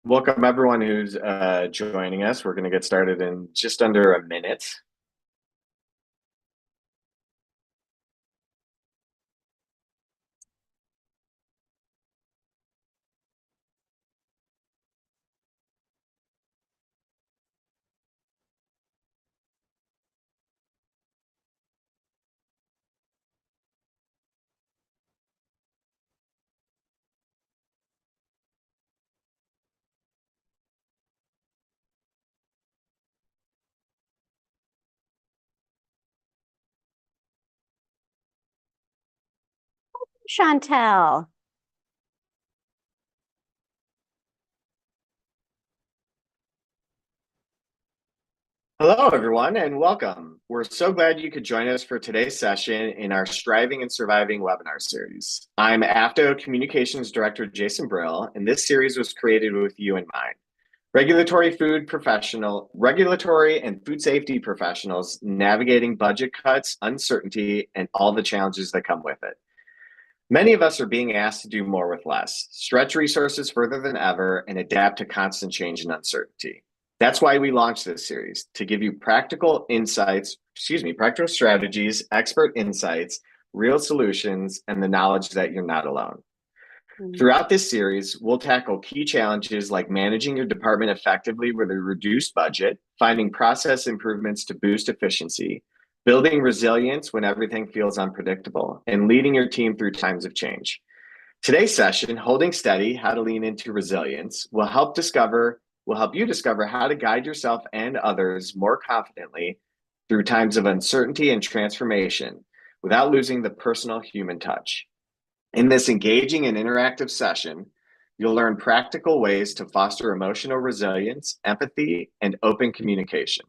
Welcome everyone who's joining us. We're going to get started in just under a minute. Chantel. Hello everyone and welcome. We're so glad you could join us for today's session in our Striving and Surviving webinar series. I'm AFTO Communications Director Jason Brill, and this series was created with you in mind. Regulatory and food safety professionals navigating budget cuts, uncertainty, and all the challenges that come with it. Many of us are being asked to do more with less, stretch resources further than ever, and adapt to constant change and uncertainty. That's why we launched this series, to give you practical strategies, expert insights, real solutions, and the knowledge that you're not alone. Throughout this series, we'll tackle key challenges like managing your department effectively with a reduced budget, finding process improvements to boost efficiency, building resilience when everything feels unpredictable, and leading your team through times of change. Today's session, Holding Steady, How to Lean into Resilience, will help you discover how to guide yourself and others more confidently through times of uncertainty and transformation without losing the personal human touch. In this engaging and interactive session, you'll learn practical ways to foster emotional resilience, empathy, and open communication.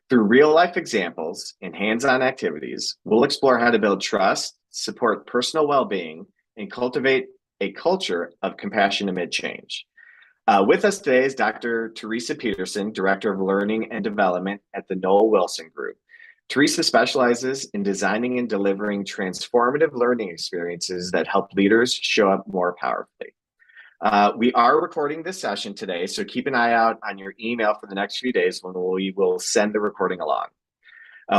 Through real-life examples and hands-on activities, we'll explore how to build trust, support personal well-being, and cultivate a culture of compassion amid change. With us today is Dr. Teresa Peterson, Director of Learning and Development at the Noel Wilson Group. Teresa specializes in designing and delivering transformative learning experiences that help leaders show up more powerfully. We are recording this session today, so keep an eye out on your email for the next few days when we will send the recording along.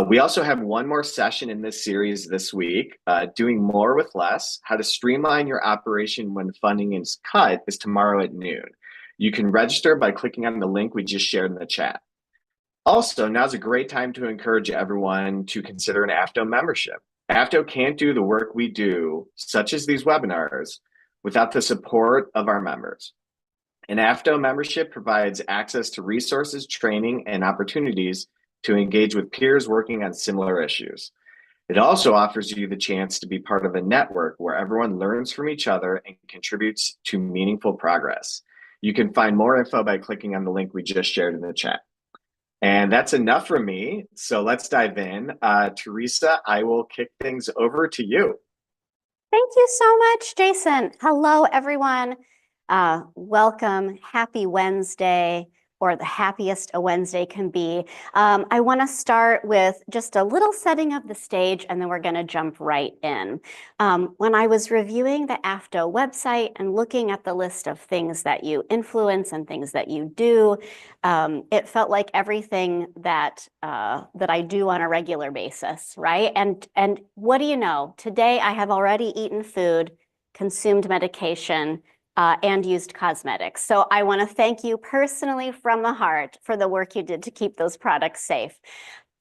We also have one more session in this series this week, Doing More with Less, How to Streamline Your Operation When Funding is Cut, is tomorrow at noon. You can register by clicking on the link we just shared in the chat. Also, now's a great time to encourage everyone to consider an AFTO membership. AFTO can't do the work we do, such as these webinars, without the support of our members. An AFTO membership provides access to resources, training, and opportunities to engage with peers working on similar issues. It also offers you the chance to be part of a network where everyone learns from each other and contributes to meaningful progress. You can find more info by clicking on the link we just shared in the chat. And that's enough from me. So let's dive in. Teresa, I will kick things over to you. Thank you so much, Jason. Hello, everyone. Welcome. Happy Wednesday, or the happiest a Wednesday can be. I want to start with just a little setting of the stage, and then we're going to jump right in. When I was reviewing the AFTO website and looking at the list of things that you influence and things that you do, it felt like everything that I do on a regular basis, right? And what do you know? Today I have already eaten food, consumed medication, and used cosmetics. So I want to thank you personally from the heart for the work you did to keep those products safe.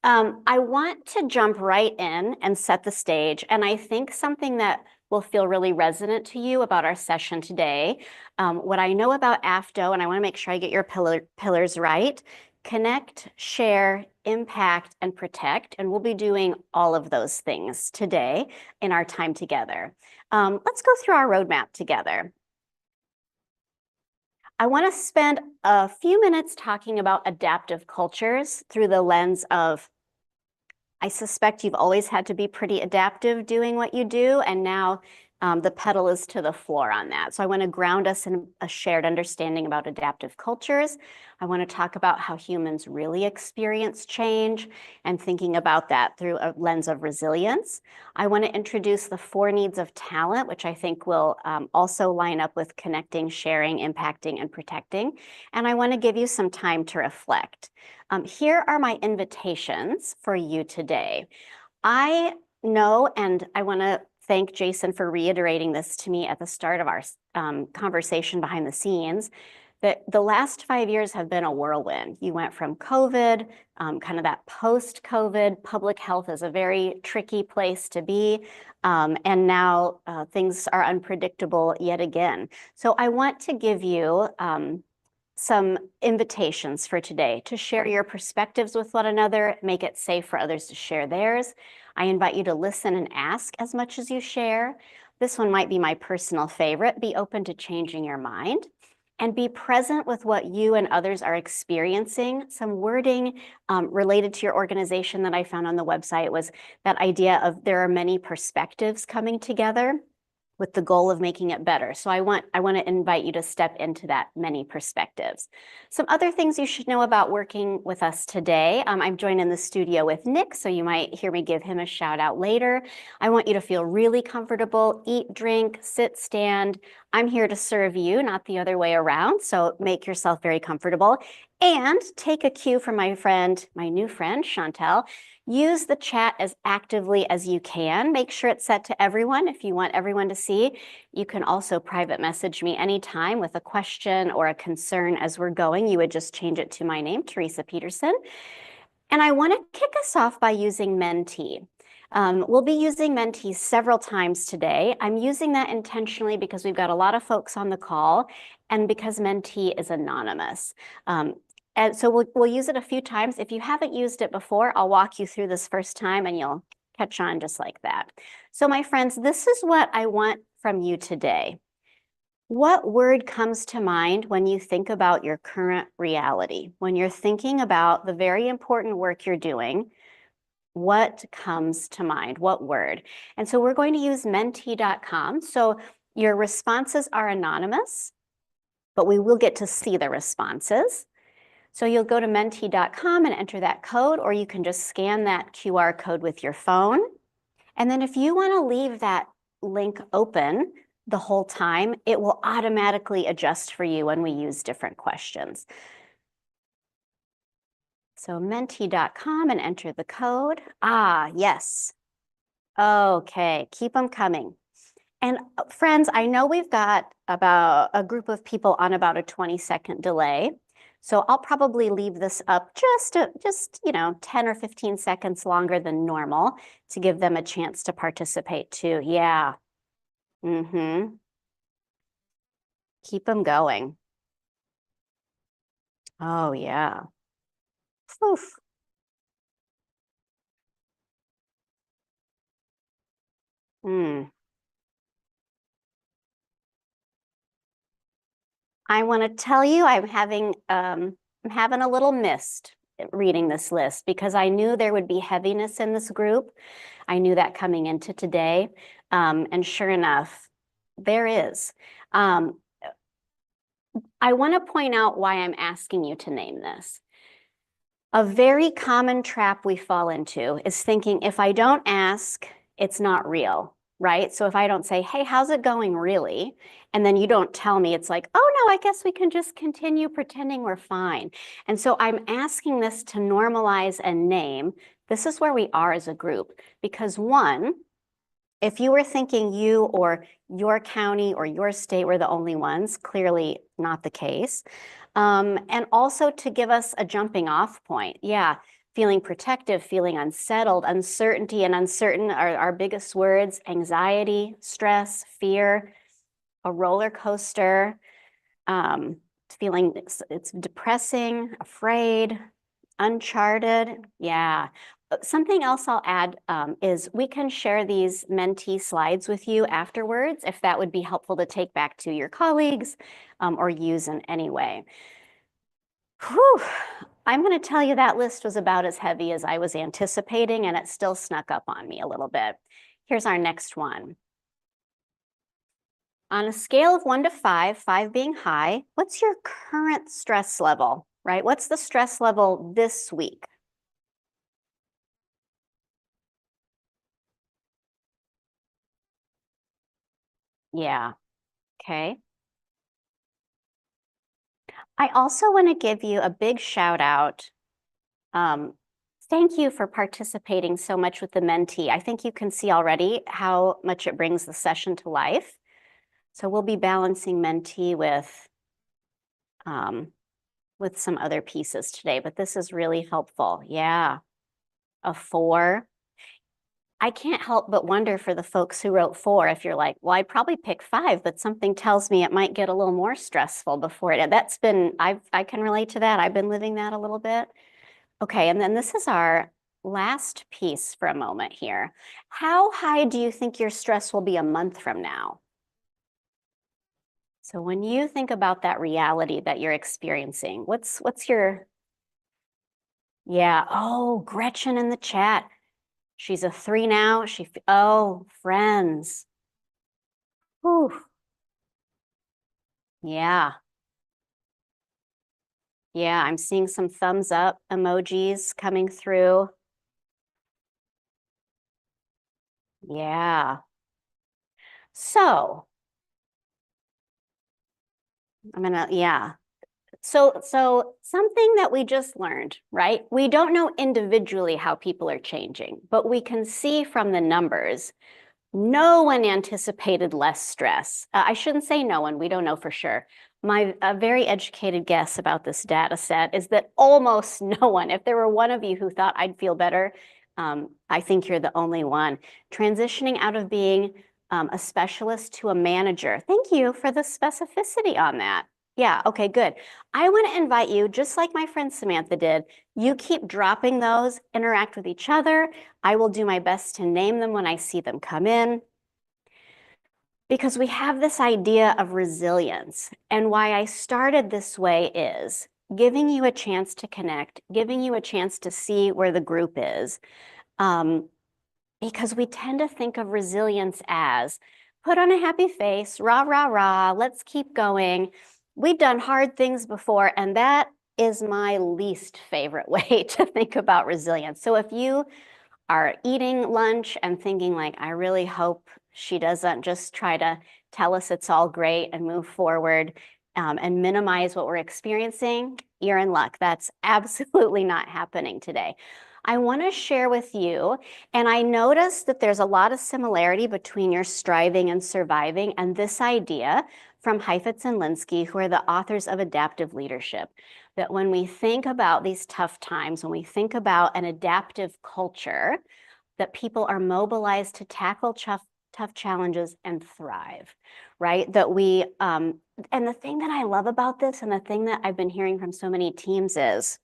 I want to jump right in and set the stage. And I think something that will feel really resonant to you about our session today, what I know about AFTO, and I want to make sure I get your pillars right: connect, share, impact, and protect. And we'll be doing all of those things today in our time together. Let's go through our roadmap together. I want to spend a few minutes talking about adaptive cultures through the lens of, I suspect you've always had to be pretty adaptive doing what you do, and now the pedal is to the floor on that. So I want to ground us in a shared understanding about adaptive cultures. I want to talk about how humans really experience change and thinking about that through a lens of resilience. I want to introduce the 4 needs of talent, which I think will also line up with connecting, sharing, impacting, and protecting. And I want to give you some time to reflect. Here are my invitations for you today. I know, and I want to thank Jason for reiterating this to me at the start of our conversation behind the scenes, that the last 5 years have been a whirlwind. You went from COVID, kind of that post-COVID, public health is a very tricky place to be, and now things are unpredictable yet again. So I want to give you some invitations for today to share your perspectives with one another, make it safe for others to share theirs. I invite you to listen and ask as much as you share. This one might be my personal favorite. Be open to changing your mind and be present with what you and others are experiencing. Some wording related to your organization that I found on the website was that idea of there are many perspectives coming together with the goal of making it better. So I want to invite you to step into that many perspectives. Some other things you should know about working with us today. I'm joined in the studio with Nick, so you might hear me give him a shout out later. I want you to feel really comfortable, eat, drink, sit, stand. I'm here to serve you, not the other way around. So make yourself very comfortable and take a cue from my friend, my new friend, Chantel. Use the chat as actively as you can. Make sure it's set to everyone if you want everyone to see. You can also private message me anytime with a question or a concern as we're going. You would just change it to my name, Teresa Peterson. And I want to kick us off by using Mentee. We'll be using Mentee several times today. I'm using that intentionally because we've got a lot of folks on the call and because Mentee is anonymous. And so we'll use it a few times. If you haven't used it before, I'll walk you through this first time and you'll catch on just like that. So my friends, this is what I want from you today. What word comes to mind when you think about your current reality? When you're thinking about the very important work you're doing, what comes to mind? What word? And so we're going to use mentee.com. So your responses are anonymous, but we will get to see the responses. So you'll go to mentee.com and enter that code, or you can just scan that QR code with your phone. And then if you want to leave that link open the whole time, it will automatically adjust for you when we use different questions. So mentee.com and enter the code. Ah, yes. Okay, keep them coming. And friends, I know we've got about a group of people on about a 20-second delay. So I'll probably leave this up just 10 or 15 seconds longer than normal to give them a chance to participate too. Yeah. Mm-hmm. Keep them going. Oh, yeah. Oof. I want to tell you I'm having a little mist reading this list because I knew there would be heaviness in this group. I knew that coming into today. And sure enough, there is. I want to point out why I'm asking you to name this. A very common trap we fall into is thinking if I don't ask, it's not real, right? So if I don't say, hey, how's it going really? And then you don't tell me, it's like, oh no, I guess we can just continue pretending we're fine. And so I'm asking this to normalize and name. This is where we are as a group. Because one, if you were thinking you or your county or your state were the only ones, clearly not the case. And also to give us a jumping off point. Yeah, feeling protective, feeling unsettled, uncertainty, and uncertain are our biggest words. Anxiety, stress, fear, a roller coaster, feeling it's depressing, afraid, uncharted. Yeah. Something else I'll add is we can share these Mentee slides with you afterwards if that would be helpful to take back to your colleagues or use in any way. Whew. I'm going to tell you that list was about as heavy as I was anticipating, and it still snuck up on me a little bit. Here's our next one. On a scale of 1 to 5, 5 being high, what's your current stress level, right? What's the stress level this week? Yeah, okay. I also want to give you a big shout out. Thank you for participating so much with the mentee. I think you can see already how much it brings the session to life. So we'll be balancing mentee with some other pieces today, but this is really helpful. Yeah, a 4. I can't help but wonder for the folks who wrote 4, if you're like, well, I'd probably pick 5, but something tells me it might get a little more stressful before it. That's been, I can relate to that. I've been living that a little bit. Okay, and then this is our last piece for a moment here. How high do you think your stress will be a month from now? So when you think about that reality that you're experiencing, what's your, yeah, oh, Gretchen in the chat. She's a 3 now. Oh, friends. Whew. Yeah. Yeah, I'm seeing some thumbs up emojis coming through. Yeah. So yeah. So something that we just learned, right? We don't know individually how people are changing, but we can see from the numbers. No one anticipated less stress. I shouldn't say no one, we don't know for sure. My very educated guess about this data set is that almost no one, if there were one of you who thought I'd feel better, I think you're the only one. Transitioning out of being a specialist to a manager. Thank you for the specificity on that. Yeah, okay, good. I want to invite you, just like my friend Samantha did, you keep dropping those, interact with each other. I will do my best to name them when I see them come in. Because we have this idea of resilience. And why I started this way is giving you a chance to connect, giving you a chance to see where the group is. Because we tend to think of resilience as put on a happy face, rah, rah, rah, let's keep going. We've done hard things before, and that is my least favorite way to think about resilience. So if you are eating lunch and thinking like, I really hope she doesn't just try to tell us it's all great and move forward and minimize what we're experiencing, you're in luck. That's absolutely not happening today. I want to share with you, and I noticed that there's a lot of similarity between your striving and surviving and this idea from Heifetz and Linsky, who are the authors of Adaptive Leadership, that when we think about these tough times, when we think about an adaptive culture, that people are mobilized to tackle tough challenges and thrive, right? That we, and the thing that I love about this and the thing that I've been hearing from so many teams is,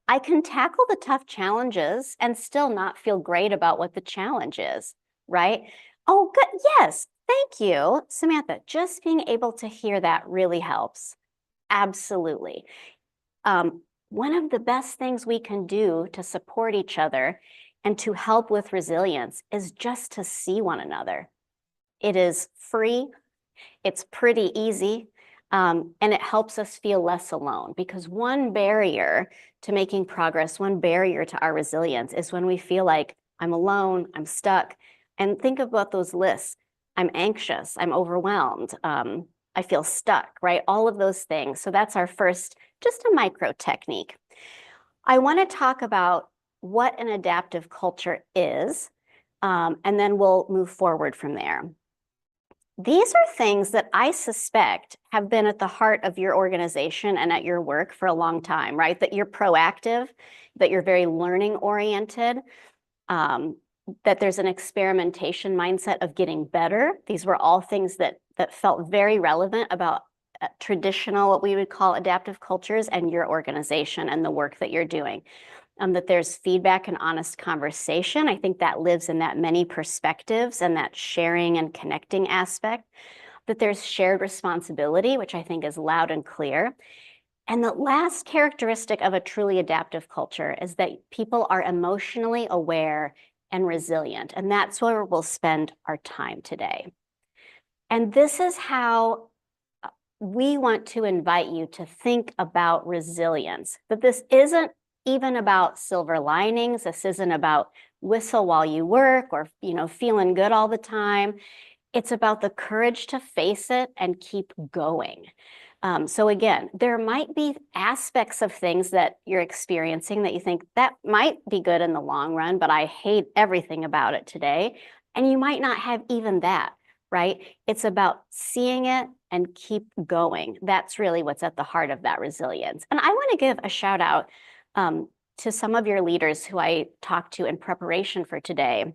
I can tackle the tough challenges and still not feel great about what the challenge is, right? Oh, good. Yes. Thank you, Samantha. Just being able to hear that really helps. Absolutely. One of the best things we can do to support each other and to help with resilience is just to see one another. It is free. It's pretty easy. And it helps us feel less alone, because one barrier to making progress, one barrier to our resilience is when we feel like I'm alone, I'm stuck. And think about those lists. I'm anxious, I'm overwhelmed, I feel stuck, right? All of those things. So that's our first, just a micro technique. I want to talk about what an adaptive culture is, and then we'll move forward from there. These are things that I suspect have been at the heart of your organization and at your work for a long time, right? That you're proactive, that you're very learning oriented, that there's an experimentation mindset of getting better. These were all things that felt very relevant about traditional, what we would call adaptive cultures, and your organization and the work that you're doing. That there's feedback and honest conversation. I think that lives in that many perspectives and that sharing and connecting aspect. That there's shared responsibility, which I think is loud and clear. And the last characteristic of a truly adaptive culture is that people are emotionally aware and resilient. And that's where we'll spend our time today. And this is how we want to invite you to think about resilience, that this isn't even about silver linings. This isn't about whistle while you work or, feeling good all the time. It's about the courage to face it and keep going. So again, there might be aspects of things that you're experiencing that you think that might be good in the long run, but I hate everything about it today. And you might not have even that, right? It's about seeing it and keep going. That's really what's at the heart of that resilience. And I want to give a shout out to some of your leaders who I talked to in preparation for today,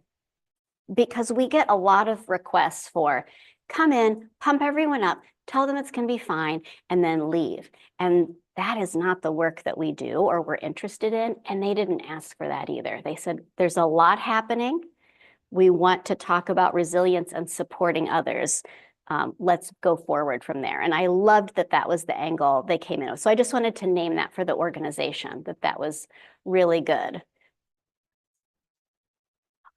because we get a lot of requests for come in, pump everyone up, tell them it's going to be fine, and then leave. And that is not the work that we do or we're interested in. And they didn't ask for that either. They said, there's a lot happening. We want to talk about resilience and supporting others. Let's go forward from there. And I loved that that was the angle they came in with. So I just wanted to name that for the organization, that was really good.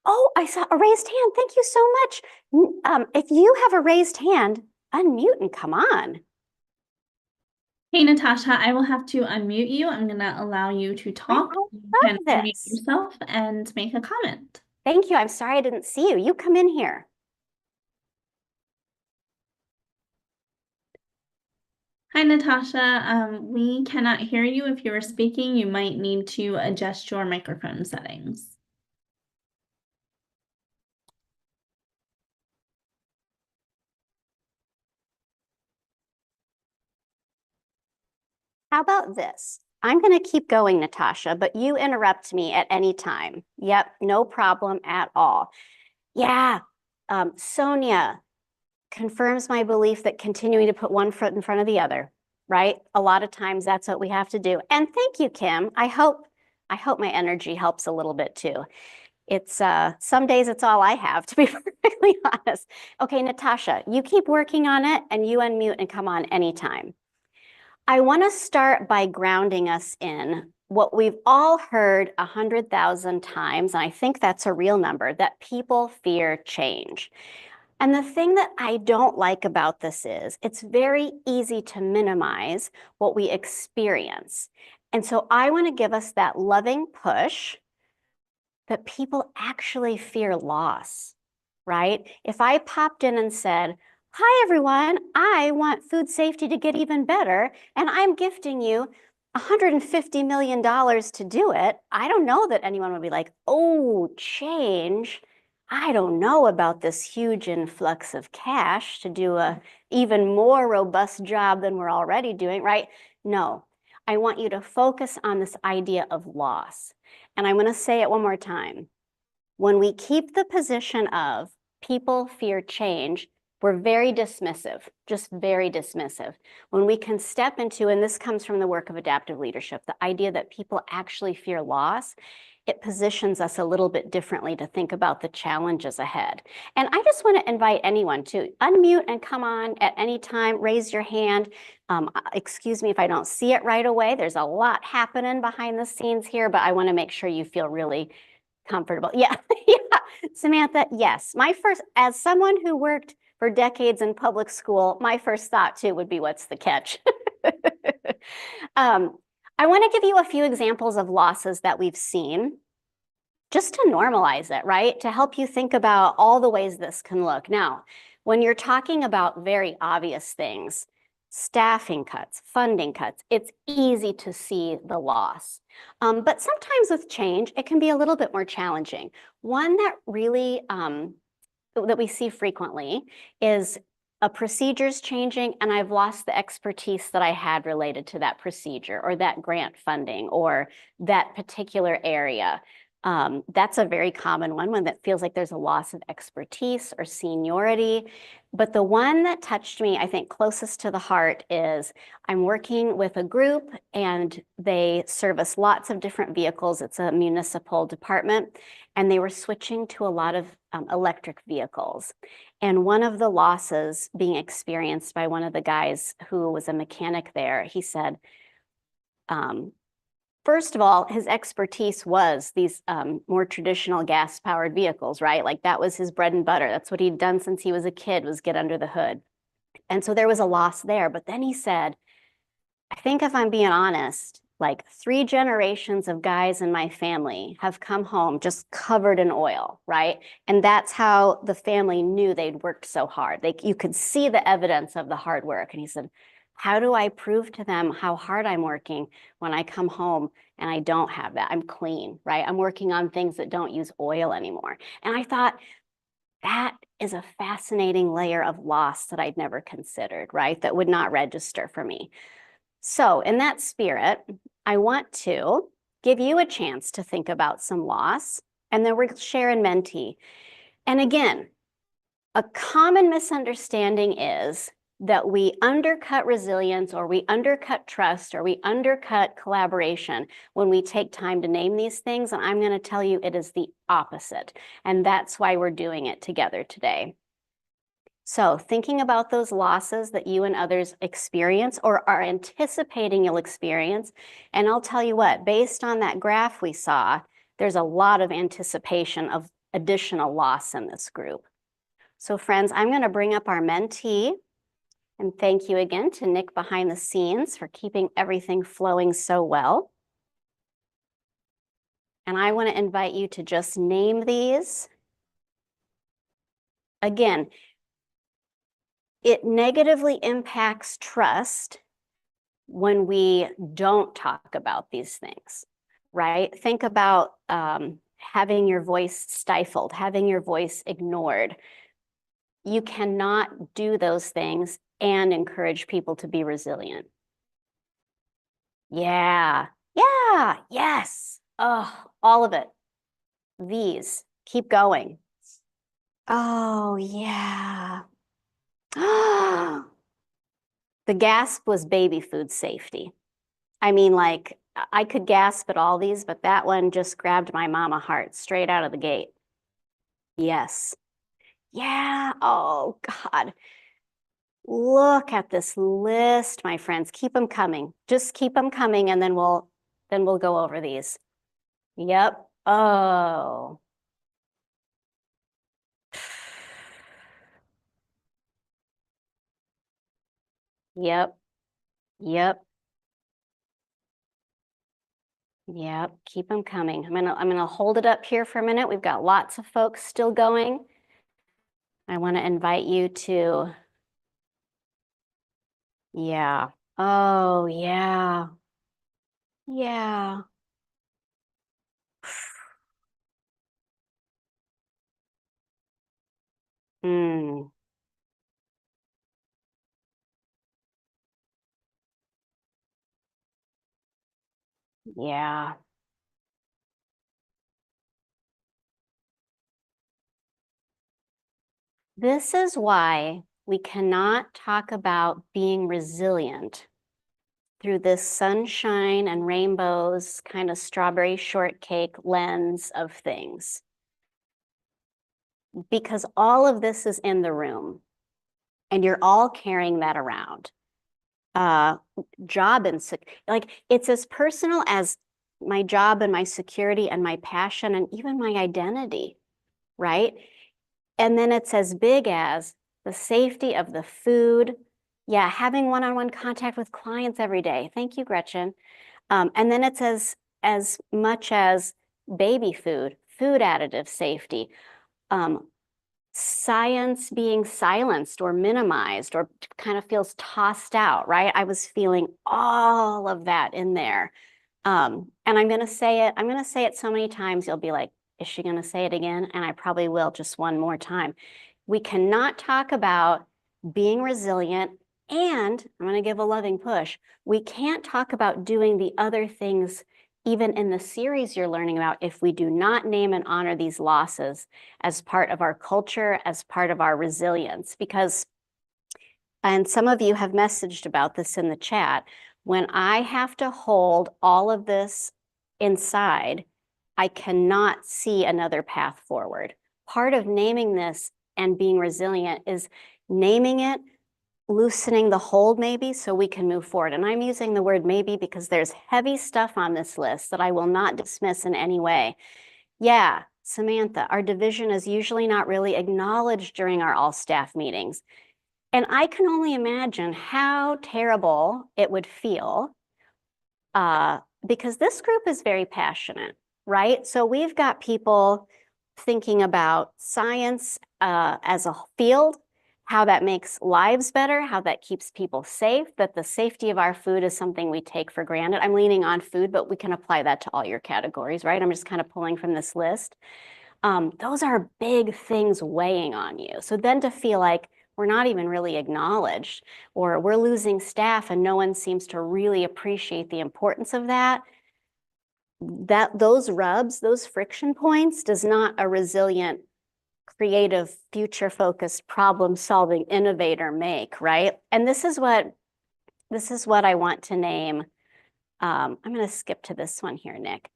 Oh, I saw a raised hand. Thank you so much. If you have a raised hand, unmute and come on. Hey, Natasha, I will have to unmute you. I'm going to allow you to talk. You can unmute yourself and make a comment. Thank you. I'm sorry I didn't see you. You come in here. Hi, Natasha. We cannot hear you if you are speaking. You might need to adjust your microphone settings. How about this? I'm going to keep going, Natasha, but you interrupt me at any time. Yep, no problem at all. Yeah, Sonia confirms my belief that continuing to put one foot in front of the other, right? A lot of times that's what we have to do. And thank you, Kim. I hope my energy helps a little bit too. It's some days it's all I have, to be perfectly honest. Okay, Natasha, you keep working on it and you unmute and come on anytime. I want to start by grounding us in what we've all heard 100,000 times, and I think that's a real number, that people fear change. And the thing that I don't like about this is it's very easy to minimize what we experience. And so I want to give us that loving push that people actually fear loss, right? If I popped in and said, hi, everyone, I want food safety to get even better, and I'm gifting you $150 million to do it, I don't know that anyone would be like, oh, change. I don't know about this huge influx of cash to do a even more robust job than we're already doing, right? No, I want you to focus on this idea of loss. And I'm going to say it one more time. When we keep the position of people fear change, we're very dismissive, just very dismissive. When we can step into, and this comes from the work of adaptive leadership, the idea that people actually fear loss, it positions us a little bit differently to think about the challenges ahead. And I just want to invite anyone to unmute and come on at any time, raise your hand. Excuse me if I don't see it right away. There's a lot happening behind the scenes here, but I want to make sure you feel really comfortable. Yeah, yeah. Samantha, yes. As someone who worked for decades in public school, my first thought too would be, what's the catch? I want to give you a few examples of losses that we've seen, just to normalize it, right? To help you think about all the ways this can look. Now, when you're talking about very obvious things, staffing cuts, funding cuts, it's easy to see the loss. But sometimes with change, it can be a little bit more challenging. One that really, that we see frequently is a procedure's changing and I've lost the expertise that I had related to that procedure or that grant funding or that particular area. That's a very common one that feels like there's a loss of expertise or seniority. But the one that touched me, I think, closest to the heart is I'm working with a group and they service lots of different vehicles. It's a municipal department, and they were switching to a lot of electric vehicles. And one of the losses being experienced by one of the guys who was a mechanic there, he said, First of all, his expertise was these more traditional gas-powered vehicles, right? Like that was his bread and butter. That's what he'd done since he was a kid, was get under the hood. And so there was a loss there. But then he said, I think if I'm being honest, like 3 generations of guys in my family have come home just covered in oil, right? And that's how the family knew they'd worked so hard. You could see the evidence of the hard work. And he said, how do I prove to them how hard I'm working when I come home and I don't have that? I'm clean, right? I'm working on things that don't use oil anymore. And I thought, that is a fascinating layer of loss that I'd never considered, right? That would not register for me. So in that spirit, I want to give you a chance to think about some loss, and then we'll share in Mentee. And again, a common misunderstanding is that we undercut resilience, or we undercut trust, or we undercut collaboration when we take time to name these things. And I'm going to tell you it is the opposite. And that's why we're doing it together today. So thinking about those losses that you and others experience or are anticipating you'll experience. And I'll tell you what, based on that graph we saw, there's a lot of anticipation of additional loss in this group. So friends, I'm going to bring up our Mentee. And thank you again to Nick behind the scenes for keeping everything flowing so well. And I want to invite you to just name these. Again, it negatively impacts trust when we don't talk about these things, right? Think about having your voice stifled, having your voice ignored. You cannot do those things and encourage people to be resilient. Yeah, yes. Oh, all of it. These, keep going. Oh, yeah. The gasp was baby food safety. I mean, like, I could gasp at all these, but that one just grabbed my mama heart straight out of the gate. Yes. Yeah. Oh, God. Look at this list, my friends. Keep them coming. Just keep them coming, and then we'll go over these. Yep. Oh. Yep. Yep. Yep. Keep them coming. I'm gonna hold it up here for a minute. We've got lots of folks still going. I want to invite you to, yeah. Oh, yeah. Yeah. Mm, yeah. This is why we cannot talk about being resilient through this sunshine and rainbows kind of strawberry shortcake lens of things. Because all of this is in the room and you're all carrying that around. Job and like it's as personal as my job and my security and my passion and even my identity, right? And then it's as big as the safety of the food. Yeah, having one-on-one contact with clients every day. Thank you, Gretchen. And then it's as much as baby food, food additive safety, science being silenced or minimized or kind of feels tossed out, right? I was feeling all of that in there. And I'm going to say it so many times, you'll be like, is she going to say it again? And I probably will just one more time. We cannot talk about being resilient, and I'm going to give a loving push. We can't talk about doing the other things even in the series you're learning about if we do not name and honor these losses as part of our culture, as part of our resilience. Because, and some of you have messaged about this in the chat, when I have to hold all of this inside, I cannot see another path forward. Part of naming this and being resilient is naming it, loosening the hold maybe so we can move forward. And I'm using the word maybe because there's heavy stuff on this list that I will not dismiss in any way. Yeah, Samantha, our division is usually not really acknowledged during our all staff meetings. And I can only imagine how terrible it would feel because this group is very passionate, right? So we've got people thinking about science as a field, how that makes lives better, how that keeps people safe, that the safety of our food is something we take for granted. I'm leaning on food, but we can apply that to all your categories, right? I'm just kind of pulling from this list. Those are big things weighing on you. So then to feel like we're not even really acknowledged, or we're losing staff and no one seems to really appreciate the importance of that, those rubs, those friction points does not a resilient, creative, future-focused, problem-solving innovator make, right? And this is what I want to name. I'm going to skip to this one here, Nick.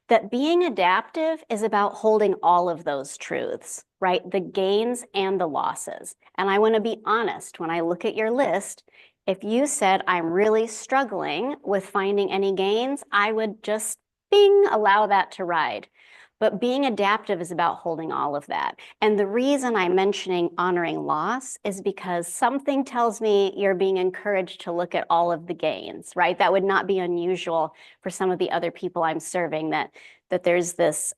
That being adaptive is about holding all of those truths, right? The gains and the losses. And I want to be honest, when I look at your list, if you said I'm really struggling with finding any gains, I would just allow that to ride. But being adaptive is about holding all of that. And the reason I'm mentioning honoring loss is because something tells me you're being encouraged to look at all of the gains, right? That would not be unusual for some of the other people I'm serving, that there's this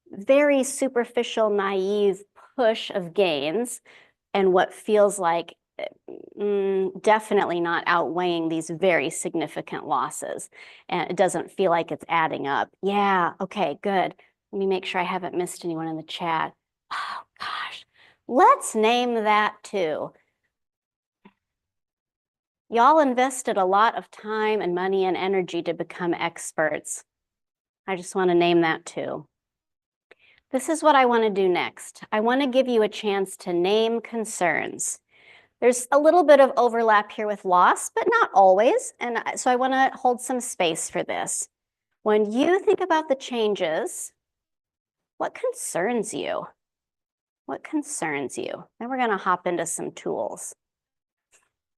very superficial, naive push of gains and what feels like definitely not outweighing these very significant losses. And it doesn't feel like it's adding up. Yeah, okay, good. Let me make sure I haven't missed anyone in the chat. Oh, gosh. Let's name that too. Y'all invested a lot of time and money and energy to become experts. I just want to name that too. This is what I want to do next. I want to give you a chance to name concerns. There's a little bit of overlap here with loss, but not always. And so I want to hold some space for this. When you think about the changes, what concerns you? What concerns you? Then we're going to hop into some tools.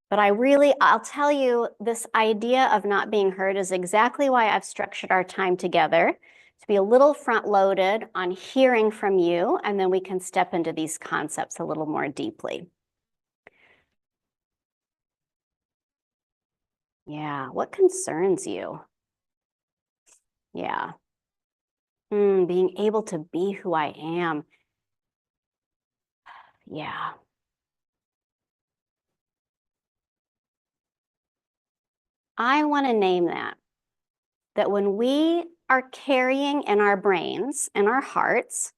But I'll tell you, this idea of not being heard is exactly why I've structured our time together, to be a little front-loaded on hearing from you, and then we can step into these concepts a little more deeply. Yeah, what concerns you? Yeah. Being able to be who I am. Yeah. I want to name that when we are carrying in our brains and our hearts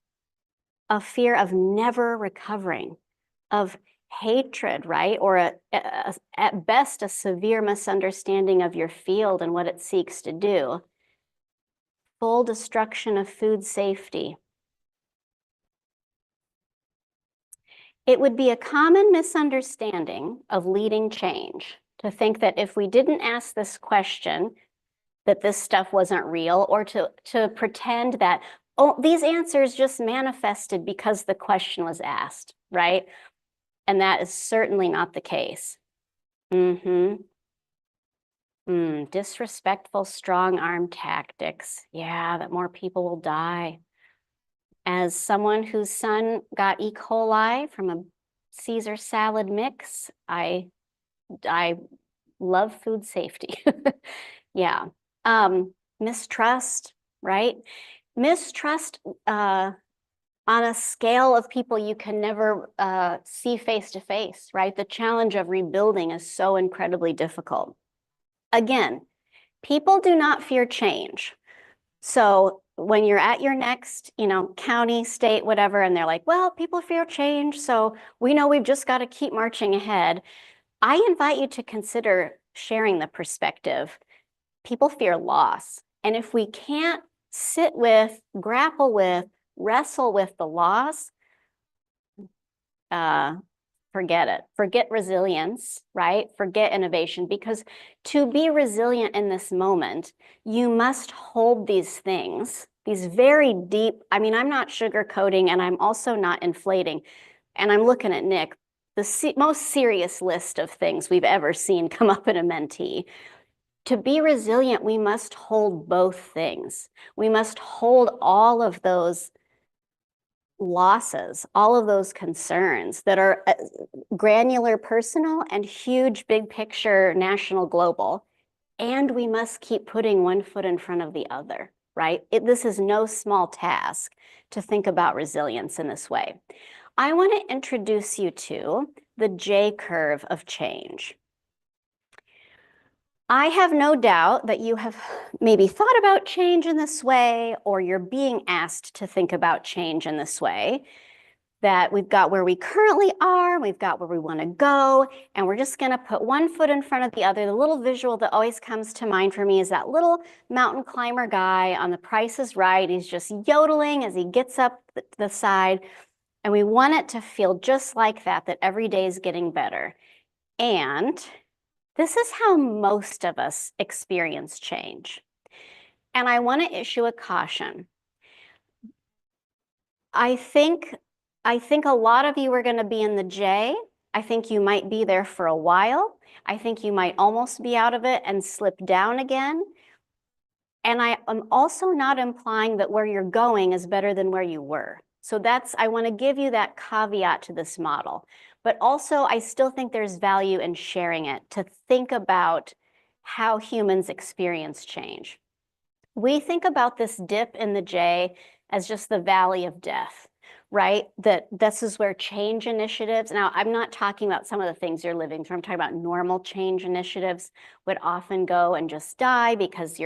a fear of never recovering, of hatred, right? Or at best, a severe misunderstanding of your field and what it seeks to do. Full destruction of food safety. It would be a common misunderstanding of leading change to think that if we didn't ask this question, that this stuff wasn't real, or to pretend that, oh, these answers just manifested because the question was asked, right? And that is certainly not the case. Disrespectful strong-arm tactics. Yeah, that more people will die. As someone whose son got E. coli from a Caesar salad mix, I love food safety. Yeah. Mistrust, right? Mistrust on a scale of people you can never see face to face, right? The challenge of rebuilding is so incredibly difficult. Again, people do not fear change. So when you're at your next, county, state, whatever, and they're like, well, people fear change, so we know we've just got to keep marching ahead. I invite you to consider sharing the perspective. People fear loss. And if we can't sit with, grapple with, wrestle with the loss, forget it. Forget resilience, right? Forget innovation, because to be resilient in this moment, you must hold these things, these very deep, I'm not sugarcoating and I'm also not inflating. And I'm looking at Nick. the most serious list of things we've ever seen come up in a mentee. To be resilient, we must hold both things. We must hold all of those losses, all of those concerns that are granular, personal, and huge, big picture, national, global. And we must keep putting one foot in front of the other, right? This is no small task to think about resilience in this way. I want to introduce you to the J curve of change. I have no doubt that you have maybe thought about change in this way, or you're being asked to think about change in this way, that we've got where we currently are, we've got where we want to go, and we're just going to put one foot in front of the other. The little visual that always comes to mind for me is that little mountain climber guy on The Price is Right. He's just yodeling as he gets up the side, and we want it to feel just like that every day is getting better. And this is how most of us experience change. And I want to issue a caution. I think a lot of you are going to be in the J. I think you might be there for a while. I think you might almost be out of it and slip down again. And I am also not implying that where you're going is better than where you were. So I want to give you that caveat to this model. But also, I still think there's value in sharing it to think about how humans experience change. We think about this dip in the J as just the valley of death, right? That this is where change initiatives, now I'm not talking about some of the things you're living through, I'm talking about normal change initiatives would often go and just die because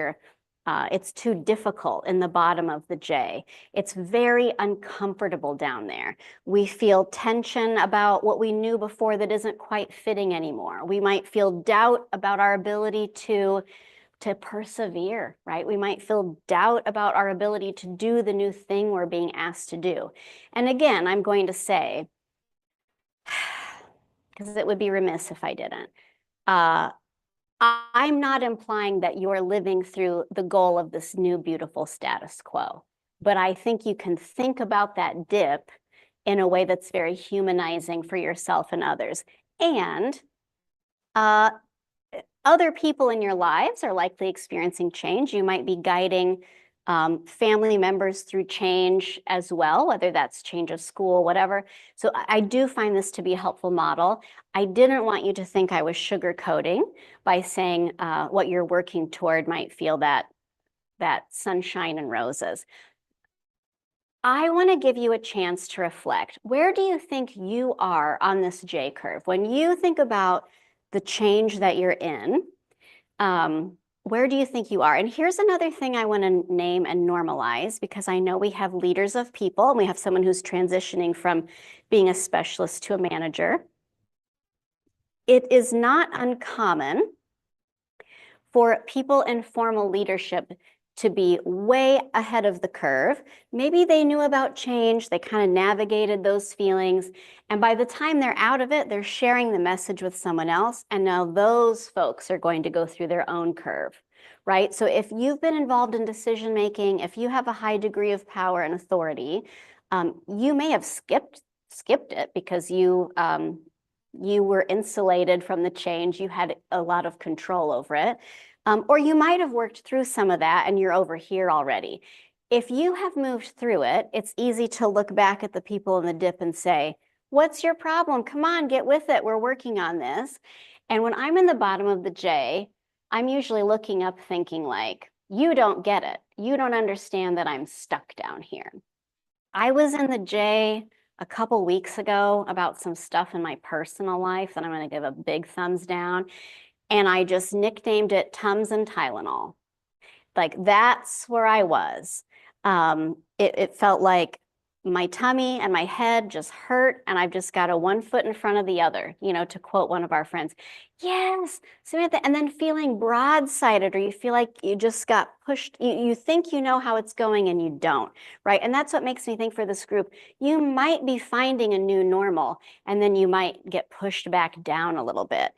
it's too difficult in the bottom of the J. It's very uncomfortable down there. We feel tension about what we knew before that isn't quite fitting anymore. We might feel doubt about our ability to persevere, right? We might feel doubt about our ability to do the new thing we're being asked to do. And again, I'm going to say, because it would be remiss if I didn't, I'm not implying that you're living through the goal of this new beautiful status quo, but I think you can think about that dip in a way that's very humanizing for yourself and others. And other people in your lives are likely experiencing change. You might be guiding family members through change as well, whether that's change of school, whatever. So I do find this to be a helpful model. I didn't want you to think I was sugarcoating by saying what you're working toward might feel that sunshine and roses. I want to give you a chance to reflect. Where do you think you are on this J curve? When you think about the change that you're in, where do you think you are? And here's another thing I want to name and normalize, because I know we have leaders of people and we have someone who's transitioning from being a specialist to a manager. It is not uncommon for people in formal leadership to be way ahead of the curve. Maybe they knew about change, they kind of navigated those feelings, and by the time they're out of it, they're sharing the message with someone else, and now those folks are going to go through their own curve, right? So if you've been involved in decision making, if you have a high degree of power and authority, you may have skipped it because you were insulated from the change, you had a lot of control over it. Or you might have worked through some of that and you're over here already. If you have moved through it, it's easy to look back at the people in the dip and say, what's your problem? Come on, get with it. We're working on this. And when I'm in the bottom of the J, I'm usually looking up thinking like, you don't get it. You don't understand that I'm stuck down here. I was in the J a couple weeks ago about some stuff in my personal life that I'm going to give a big thumbs down. And I just nicknamed it Tums and Tylenol. Like that's where I was. It felt like my tummy and my head just hurt, and I've just got a one foot in front of the other, to quote one of our friends. Yes, Samantha, and then feeling broadsided, or you feel like you just got pushed. You think you know how it's going and you don't, right? And that's what makes me think for this group, you might be finding a new normal, and then you might get pushed back down a little bit.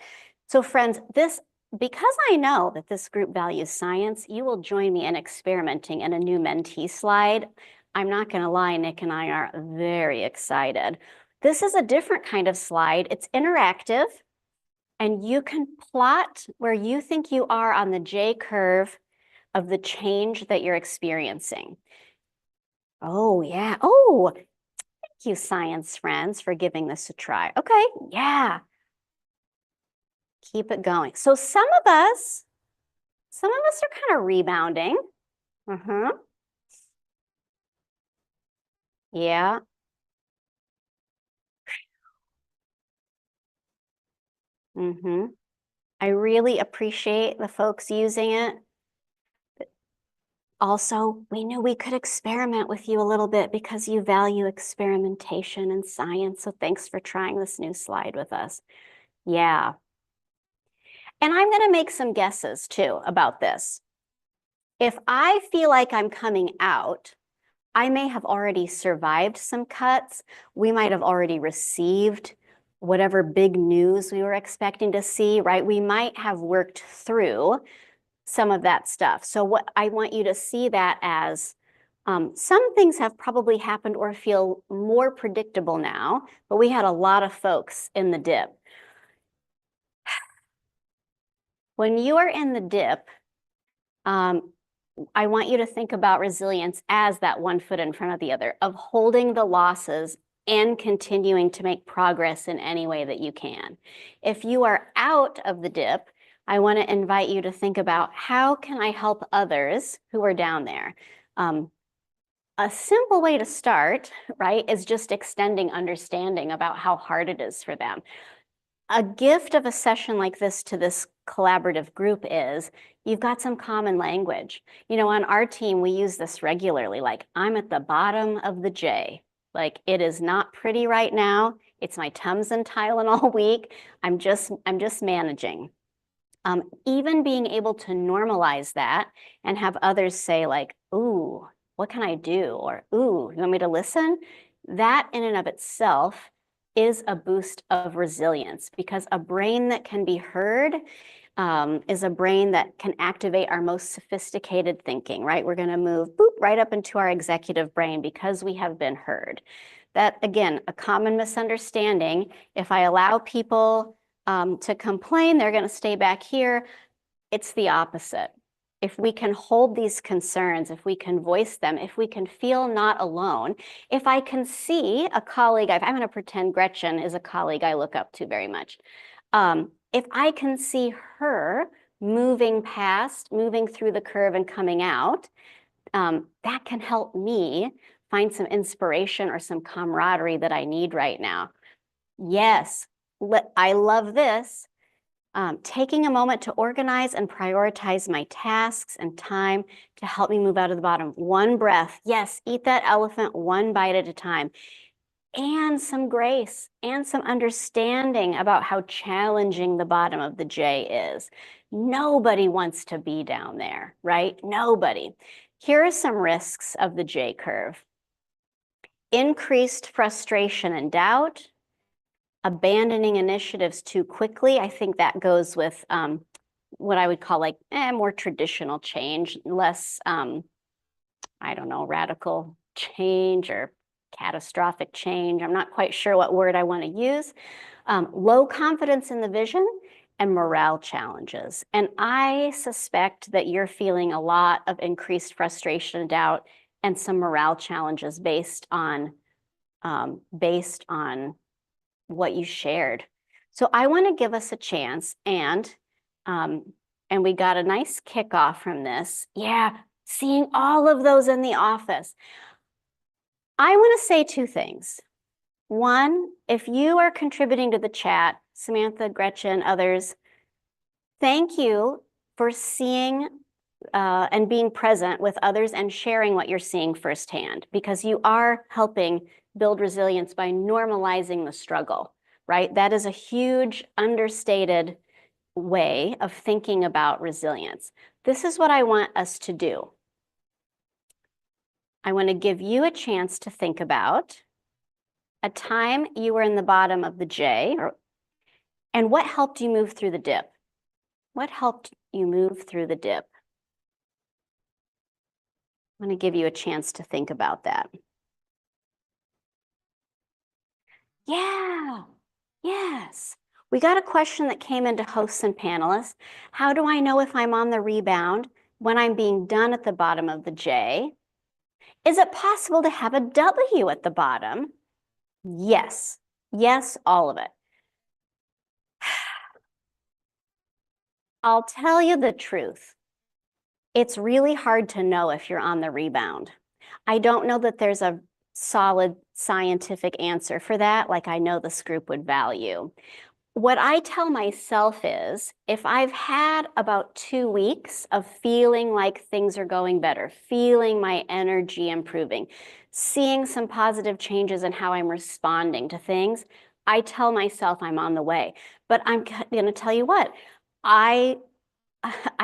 So friends, because I know that this group values science, you will join me in experimenting in a new mentee slide. I'm not going to lie, Nick and I are very excited. This is a different kind of slide. It's interactive, and you can plot where you think you are on the J curve of the change that you're experiencing. Oh, yeah. Oh, thank you, science friends, for giving this a try. Okay, yeah. Keep it going. So some of us are kind of rebounding. Yeah. I really appreciate the folks using it. Also, we knew we could experiment with you a little bit because you value experimentation and science. So thanks for trying this new slide with us. Yeah. And I'm going to make some guesses too about this. If I feel like I'm coming out, I may have already survived some cuts. We might have already received whatever big news we were expecting to see, right? We might have worked through some of that stuff. So what I want you to see that as some things have probably happened or feel more predictable now, but we had a lot of folks in the dip. When you are in the dip, I want you to think about resilience as that one foot in front of the other, of holding the losses and continuing to make progress in any way that you can. If you are out of the dip, I want to invite you to think about, how can I help others who are down there? A simple way to start, right, is just extending understanding about how hard it is for them. A gift of a session like this to this collaborative group is you've got some common language. You know, on our team, we use this regularly, like, I'm at the bottom of the J. Like, it is not pretty right now. It's my Tums and Tylenol week. I'm just managing. Even being able to normalize that and have others say, like, ooh, what can I do? Or, ooh, you want me to listen? That in and of itself is a boost of resilience, because a brain that can be heard is a brain that can activate our most sophisticated thinking, right? We're going to move right up into our executive brain because we have been heard. That, again, a common misunderstanding. If I allow people to complain, they're going to stay back here. It's the opposite. If we can hold these concerns, if we can voice them, if we can feel not alone, if I can see a colleague, I'm going to pretend Gretchen is a colleague I look up to very much. If I can see her moving through the curve and coming out, that can help me find some inspiration or some camaraderie that I need right now. Yes, I love this. Taking a moment to organize and prioritize my tasks and time to help me move out of the bottom. One breath. Yes, eat that elephant one bite at a time. And some grace and some understanding about how challenging the bottom of the J is. Nobody wants to be down there, right? Nobody. Here are some risks of the J curve. Increased frustration and doubt. Abandoning initiatives too quickly. I think that goes with what I would call like more traditional change, less, I don't know, radical change or catastrophic change. I'm not quite sure what word I want to use. Low confidence in the vision and morale challenges. And I suspect that you're feeling a lot of increased frustration and doubt and some morale challenges based on what you shared. So I want to give us a chance, and we got a nice kickoff from this. Yeah, seeing all of those in the office. I want to say two things. One, if you are contributing to the chat, Samantha, Gretchen, others, thank you for seeing and being present with others and sharing what you're seeing firsthand, because you are helping build resilience by normalizing the struggle, right? That is a huge, understated way of thinking about resilience. This is what I want us to do. I want to give you a chance to think about a time you were in the bottom of the J, and what helped you move through the dip? What helped you move through the dip? I'm going to give you a chance to think about that. Yeah, yes. We got a question that came into hosts and panelists. How do I know if I'm on the rebound when I'm being done at the bottom of the J? Is it possible to have a W at the bottom? Yes, yes, all of it. I'll tell you the truth. It's really hard to know if you're on the rebound. I don't know that there's a solid scientific answer for that, like I know this group would value. What I tell myself is if I've had about 2 weeks of feeling like things are going better, feeling my energy improving, seeing some positive changes in how I'm responding to things, I tell myself I'm on the way. But I'm going to tell you what, I've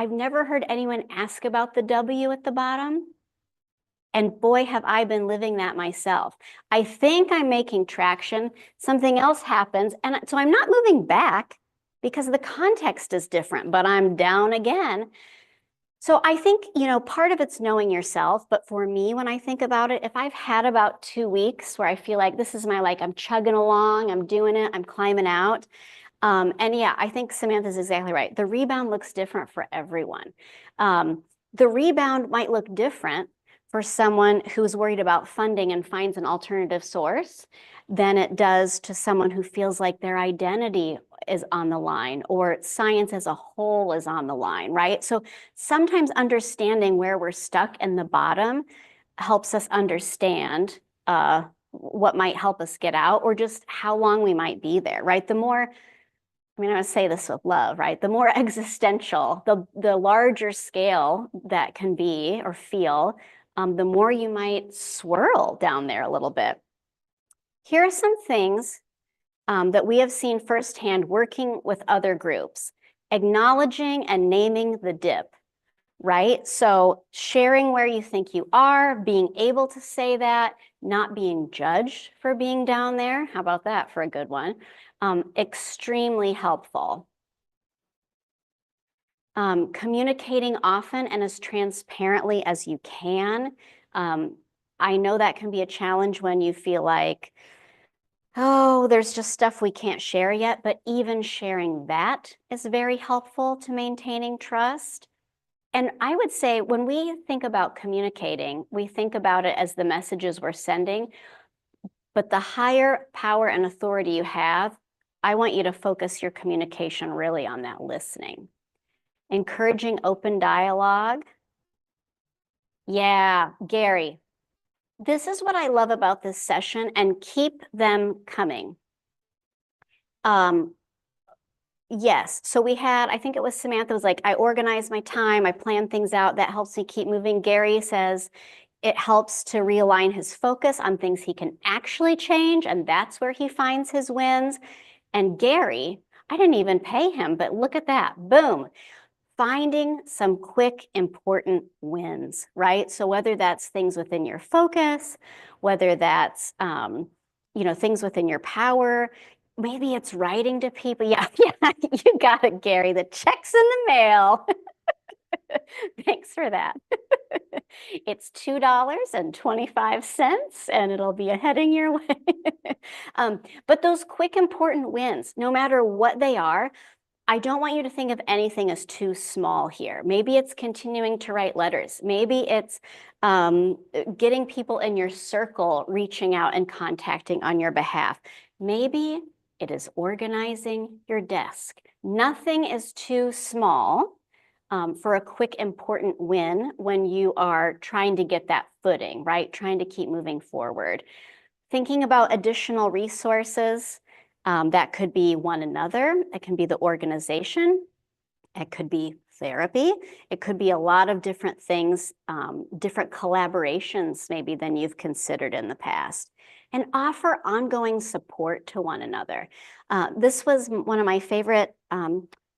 never heard anyone ask about the W at the bottom. And boy, have I been living that myself. I think I'm making traction. Something else happens. And so I'm not moving back because the context is different, but I'm down again. So I think, part of it's knowing yourself. But for me, when I think about it, if I've had about 2 weeks where I feel like this is I'm chugging along, I'm doing it, I'm climbing out. And yeah, I think Samantha's exactly right. The rebound looks different for everyone. The rebound might look different for someone who's worried about funding and finds an alternative source than it does to someone who feels like their identity is on the line or science as a whole is on the line, right? So sometimes understanding where we're stuck in the bottom helps us understand what might help us get out or just how long we might be there, right? I'm going to say this with love, right? The more existential, the larger scale that can be or feel, the more you might swirl down there a little bit. Here are some things that we have seen firsthand working with other groups. Acknowledging and naming the dip, right? So sharing where you think you are, being able to say that, not being judged for being down there. How about that for a good one? Extremely helpful. Communicating often and as transparently as you can. I know that can be a challenge when you feel like, oh, there's just stuff we can't share yet, but even sharing that is very helpful to maintaining trust. And I would say when we think about communicating, we think about it as the messages we're sending, but the higher power and authority you have, I want you to focus your communication really on that listening. Encouraging open dialogue. Yeah, Gary, this is what I love about this session, and keep them coming. Yes, so we had, I think it was Samantha was like, I organize my time, I plan things out, that helps me keep moving. Gary says it helps to realign his focus on things he can actually change, and that's where he finds his wins. And Gary, I didn't even pay him, but look at that, boom. Finding some quick, important wins, right? So whether that's things within your focus, whether that's, things within your power, maybe it's writing to people. Yeah, you got it, Gary. The check's in the mail. Thanks for that. It's $2.25 and it'll be heading your way. But those quick, important wins, no matter what they are, I don't want you to think of anything as too small here. Maybe it's continuing to write letters. Maybe it's getting people in your circle reaching out and contacting on your behalf. Maybe it is organizing your desk. Nothing is too small for a quick, important win when you are trying to get that footing, right? Trying to keep moving forward. Thinking about additional resources. That could be one another. It can be the organization. It could be therapy. It could be a lot of different things, different collaborations maybe than you've considered in the past. And offer ongoing support to one another. This was one of my favorite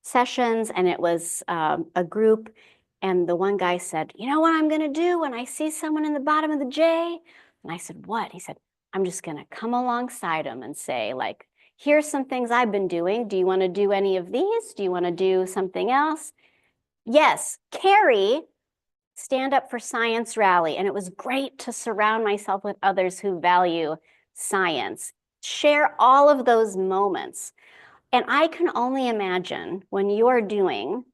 sessions, and it was a group. And the one guy said, you know what I'm going to do when I see someone in the bottom of the J? And I said, what? He said, I'm just going to come alongside them and say, like, here's some things I've been doing. Do you want to do any of these? Do you want to do something else? Yes, Carrie, Stand Up for Science rally. And it was great to surround myself with others who value science. Share all of those moments. And I can only imagine when you're doing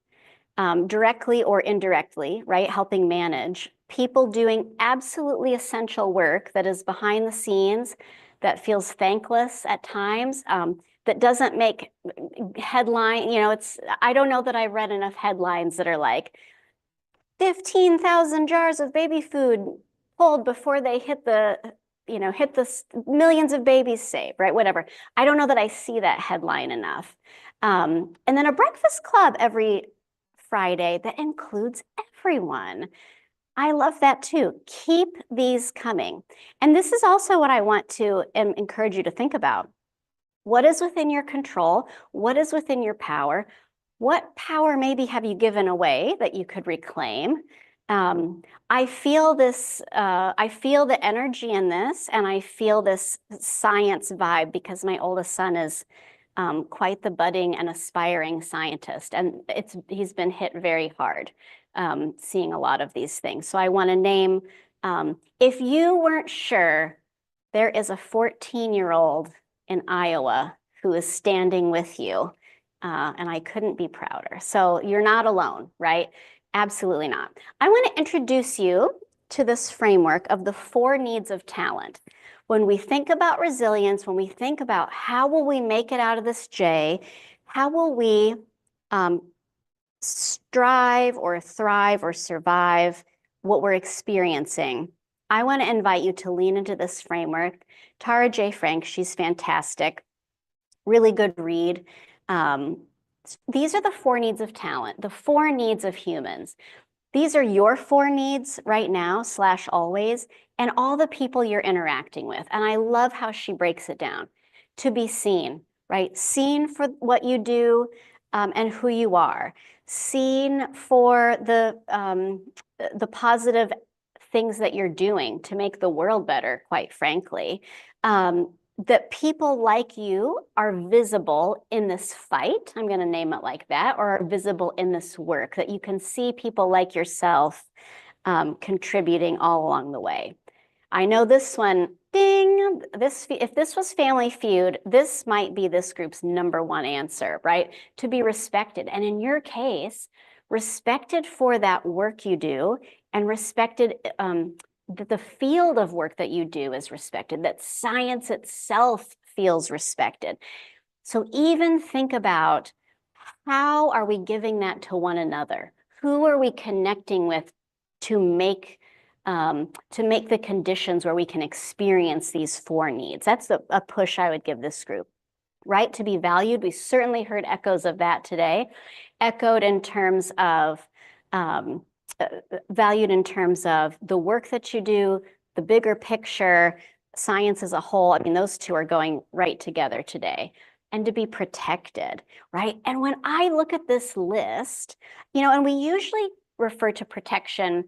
directly or indirectly, right, helping manage, people doing absolutely essential work that is behind the scenes, that feels thankless at times, that doesn't make headline, I don't know that I've read enough headlines that are like 15,000 jars of baby food pulled before they hit the millions of babies saved, right? Whatever. I don't know that I see that headline enough. And then a breakfast club every Friday that includes everyone. I love that too. Keep these coming. And this is also what I want to encourage you to think about. What is within your control? What is within your power? What power maybe have you given away that you could reclaim? I feel this, I feel the energy in this, and I feel this science vibe because my oldest son is quite the budding and aspiring scientist, and he's been hit very hard seeing a lot of these things. So I want to name, if you weren't sure, there is a 14-year-old in Iowa who is standing with you, and I couldn't be prouder. So you're not alone, right? Absolutely not. I want to introduce you to this framework of the 4 needs of talent. When we think about resilience, when we think about how will we make it out of this J, how will we strive or thrive or survive what we're experiencing, I want to invite you to lean into this framework. Tara J. Frank, she's fantastic, really good read. These are the 4 needs of talent, the 4 needs of humans. These are your 4 needs right now / always, and all the people you're interacting with. And I love how she breaks it down. To be seen, right? Seen for what you do and who you are. Seen for the positive things that you're doing to make the world better, quite frankly. That people like you are visible in this fight, I'm going to name it like that, or are visible in this work, that you can see people like yourself contributing all along the way. I know this one, ding, if this was Family Feud, this might be this group's #1 answer, right? To be respected. And in your case, respected for that work you do and respected that the field of work that you do is respected, that science itself feels respected. So even think about, how are we giving that to one another? Who are we connecting with to make the conditions where we can experience these 4 needs? That's a push I would give this group. Right? To be valued. We certainly heard echoes of that today, echoed in terms of valued in terms of the work that you do, the bigger picture, science as a whole. I mean, those 2 are going right together today. And to be protected, right? And when I look at this list, and we usually refer to protection,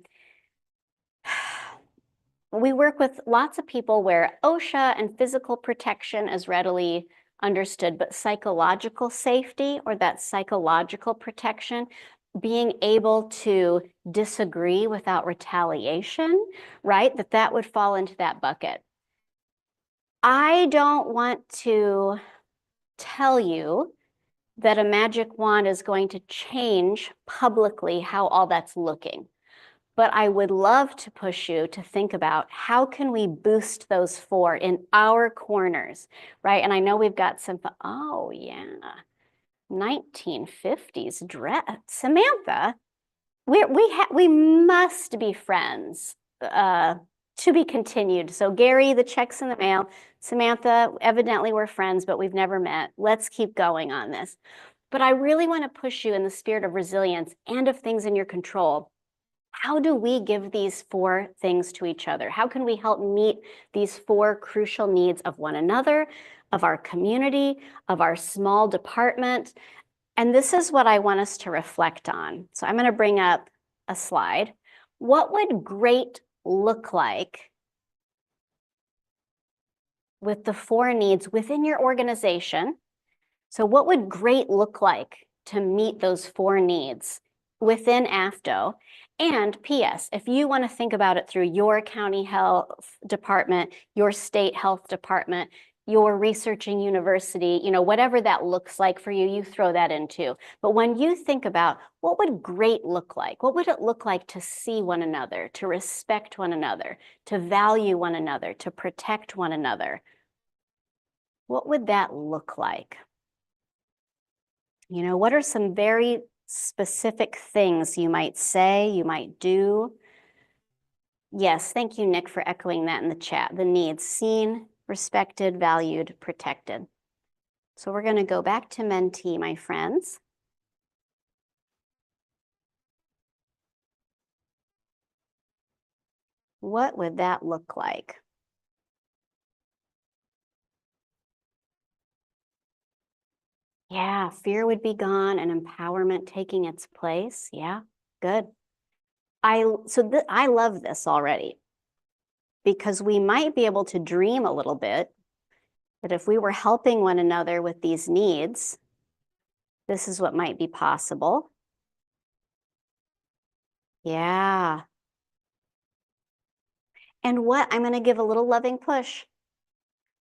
we work with lots of people where OSHA and physical protection is readily understood, but psychological safety, or that psychological protection, being able to disagree without retaliation, right? That would fall into that bucket. I don't want to tell you that a magic wand is going to change publicly how all that's looking. But I would love to push you to think about, how can we boost those 4 in our corners, right? And I know we've got some, oh yeah, 1950s dress. Samantha, we must be friends, to be continued. So Gary, the check's in the mail. Samantha, evidently we're friends, but we've never met. Let's keep going on this. But I really want to push you in the spirit of resilience and of things in your control. How do we give these 4 things to each other? How can we help meet these 4 crucial needs of one another, of our community, of our small department? And this is what I want us to reflect on. So I'm going to bring up a slide. What would great look like with the 4 needs within your organization? So what would great look like to meet those 4 needs within AFDO? And PS, if you want to think about it through your county health department, your state health department, you're researching university, whatever that looks like for you, you throw that in too. But when you think about what would great look like, what would it look like to see one another, to respect one another, to value one another, to protect one another, what would that look like? What are some very specific things you might say, you might do? Yes, thank you, Nick, for echoing that in the chat. The needs: seen, respected, valued, protected. So we're going to go back to mentee, my friends. What would that look like? Yeah, fear would be gone and empowerment taking its place. Yeah, good. I love this already, because we might be able to dream a little bit that if we were helping one another with these needs, this is what might be possible. Yeah. And I'm going to give a little loving push.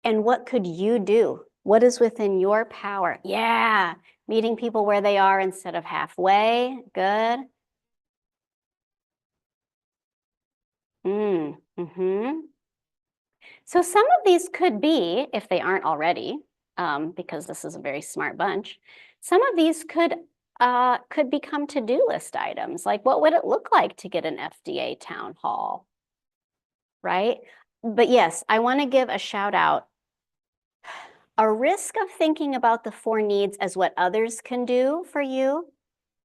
And what could you do? What is within your power? Yeah. Meeting people where they are instead of halfway. Good. So some of these could be, if they aren't already, because this is a very smart bunch, some of these could become to-do list items. Like, what would it look like to get an FDA town hall? Right? But yes, I want to give a shout out. A risk of thinking about the 4 needs as what others can do for you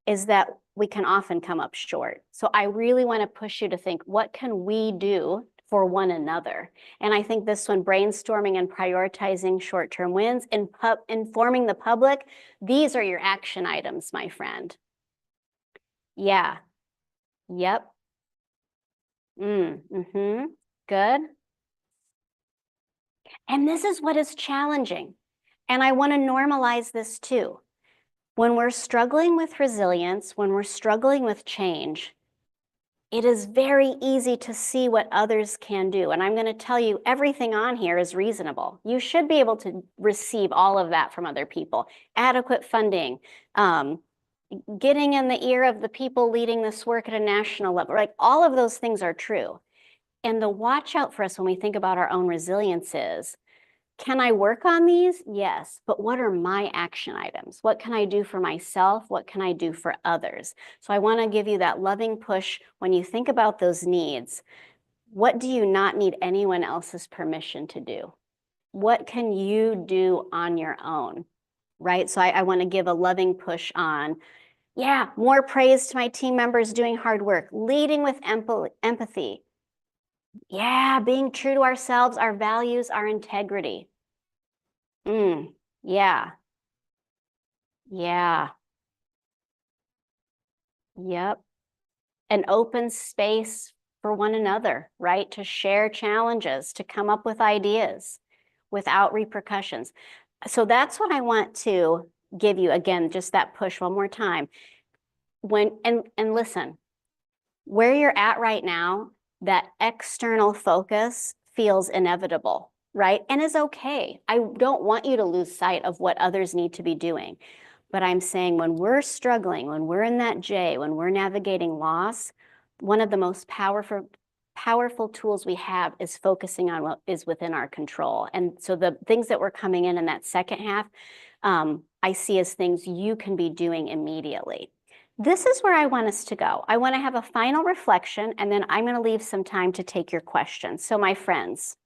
is that we can often come up short. So I really want to push you to think, what can we do for one another? And I think this one, brainstorming and prioritizing short-term wins, and informing the public, these are your action items, my friend. Yeah. Yep. Good. And this is what is challenging. And I want to normalize this too. When we're struggling with resilience, when we're struggling with change, it is very easy to see what others can do. And I'm going to tell you, everything on here is reasonable. You should be able to receive all of that from other people. Adequate funding, getting in the ear of the people leading this work at a national level. Like, all of those things are true. And the watch out for us when we think about our own resilience is, can I work on these? Yes, but what are my action items? What can I do for myself? What can I do for others? So I want to give you that loving push when you think about those needs. What do you not need anyone else's permission to do? What can you do on your own? Right? So I want to give a loving push on, yeah, more praise to my team members doing hard work, leading with empathy. Yeah, being true to ourselves, our values, our integrity. Yeah. Yeah. Yep. An open space for one another, right? To share challenges, to come up with ideas without repercussions. So that's what I want to give you. Again, just that push one more time. And listen, where you're at right now, that external focus feels inevitable, right? And is okay. I don't want you to lose sight of what others need to be doing. But I'm saying, when we're struggling, when we're in that J, when we're navigating loss, one of the most powerful tools we have is focusing on what is within our control. And so the things that were coming in that second half, I see as things you can be doing immediately. This is where I want us to go. I want to have a final reflection, and then I'm going to leave some time to take your questions. So my friends,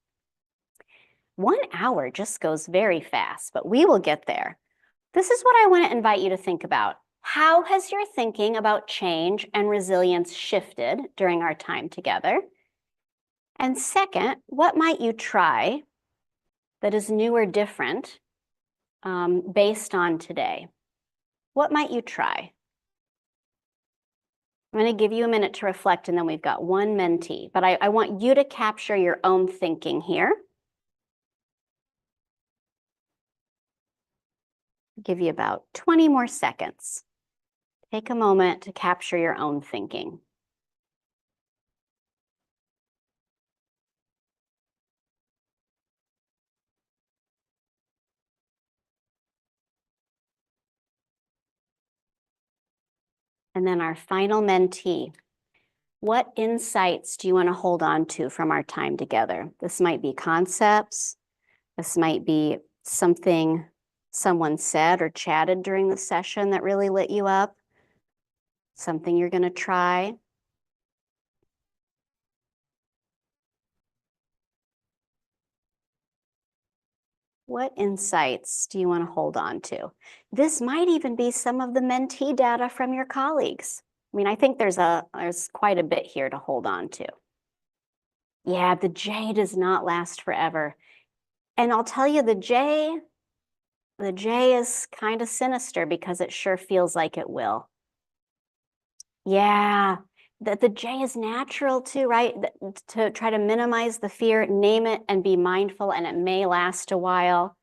1 hour just goes very fast, but we will get there. This is what I want to invite you to think about. How has your thinking about change and resilience shifted during our time together? And second, what might you try that is new or different based on today? What might you try? I'm going to give you a minute to reflect, and then we've got one mentee. But I want you to capture your own thinking here. I'll give you about 20 more seconds. Take a moment to capture your own thinking. And then our final mentee. What insights do you want to hold on to from our time together? This might be concepts. This might be something someone said or chatted during the session that really lit you up. Something you're going to try. What insights do you want to hold on to? This might even be some of the mentee data from your colleagues. I mean, I think there's quite a bit here to hold on to. Yeah, the J does not last forever. And I'll tell you, the J is kind of sinister because it sure feels like it will. Yeah, the J is natural too, right? To try to minimize the fear, name it and be mindful, and it may last a while.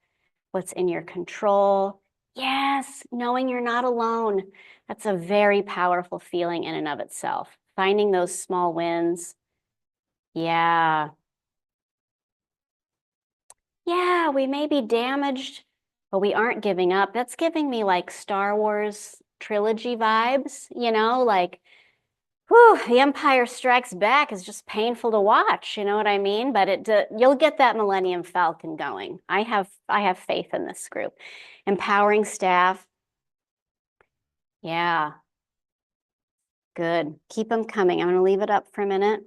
What's in your control? Yes, knowing you're not alone. That's a very powerful feeling in and of itself. Finding those small wins. Yeah. Yeah, we may be damaged, but we aren't giving up. That's giving me like Star Wars trilogy vibes, you know, like, whew, The Empire Strikes Back is just painful to watch, you know what I mean? But you'll get that Millennium Falcon going. I have faith in this group. Empowering staff. Yeah. Good. Keep them coming. I'm going to leave it up for a minute.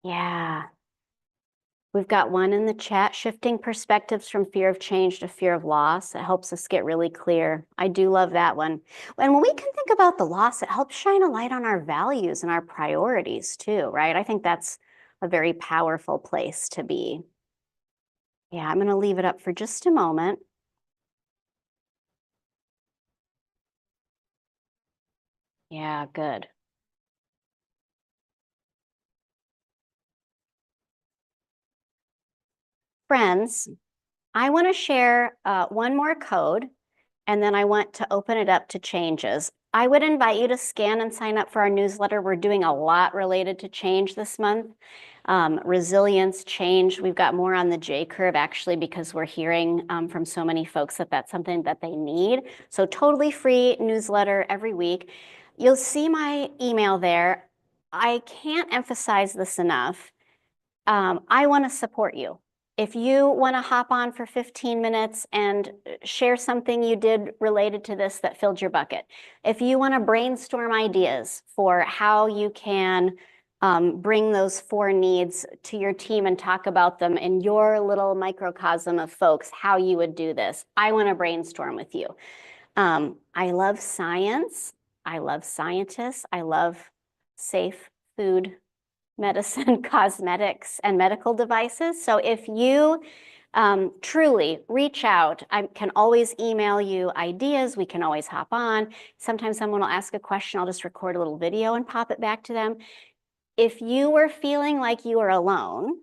Yeah. We've got one in the chat, shifting perspectives from fear of change to fear of loss. It helps us get really clear. I do love that one. And when we can think about the loss, it helps shine a light on our values and our priorities too, right? I think that's a very powerful place to be. Yeah, I'm going to leave it up for just a moment. Yeah, good. Friends, I want to share one more code, and then I want to open it up to changes. I would invite you to scan and sign up for our newsletter. We're doing a lot related to change this month. Resilience, change. We've got more on the J curve actually because we're hearing from so many folks that that's something that they need. So totally free newsletter every week. You'll see my email there. I can't emphasize this enough. I want to support you. If you want to hop on for 15 minutes and share something you did related to this that filled your bucket, if you want to brainstorm ideas for how you can bring those 4 needs to your team and talk about them in your little microcosm of folks, how you would do this, I want to brainstorm with you. I love science. I love scientists. I love safe food, medicine, cosmetics, and medical devices. So if you truly reach out, I can always email you ideas. We can always hop on. Sometimes someone will ask a question. I'll just record a little video and pop it back to them. If you were feeling like you are alone,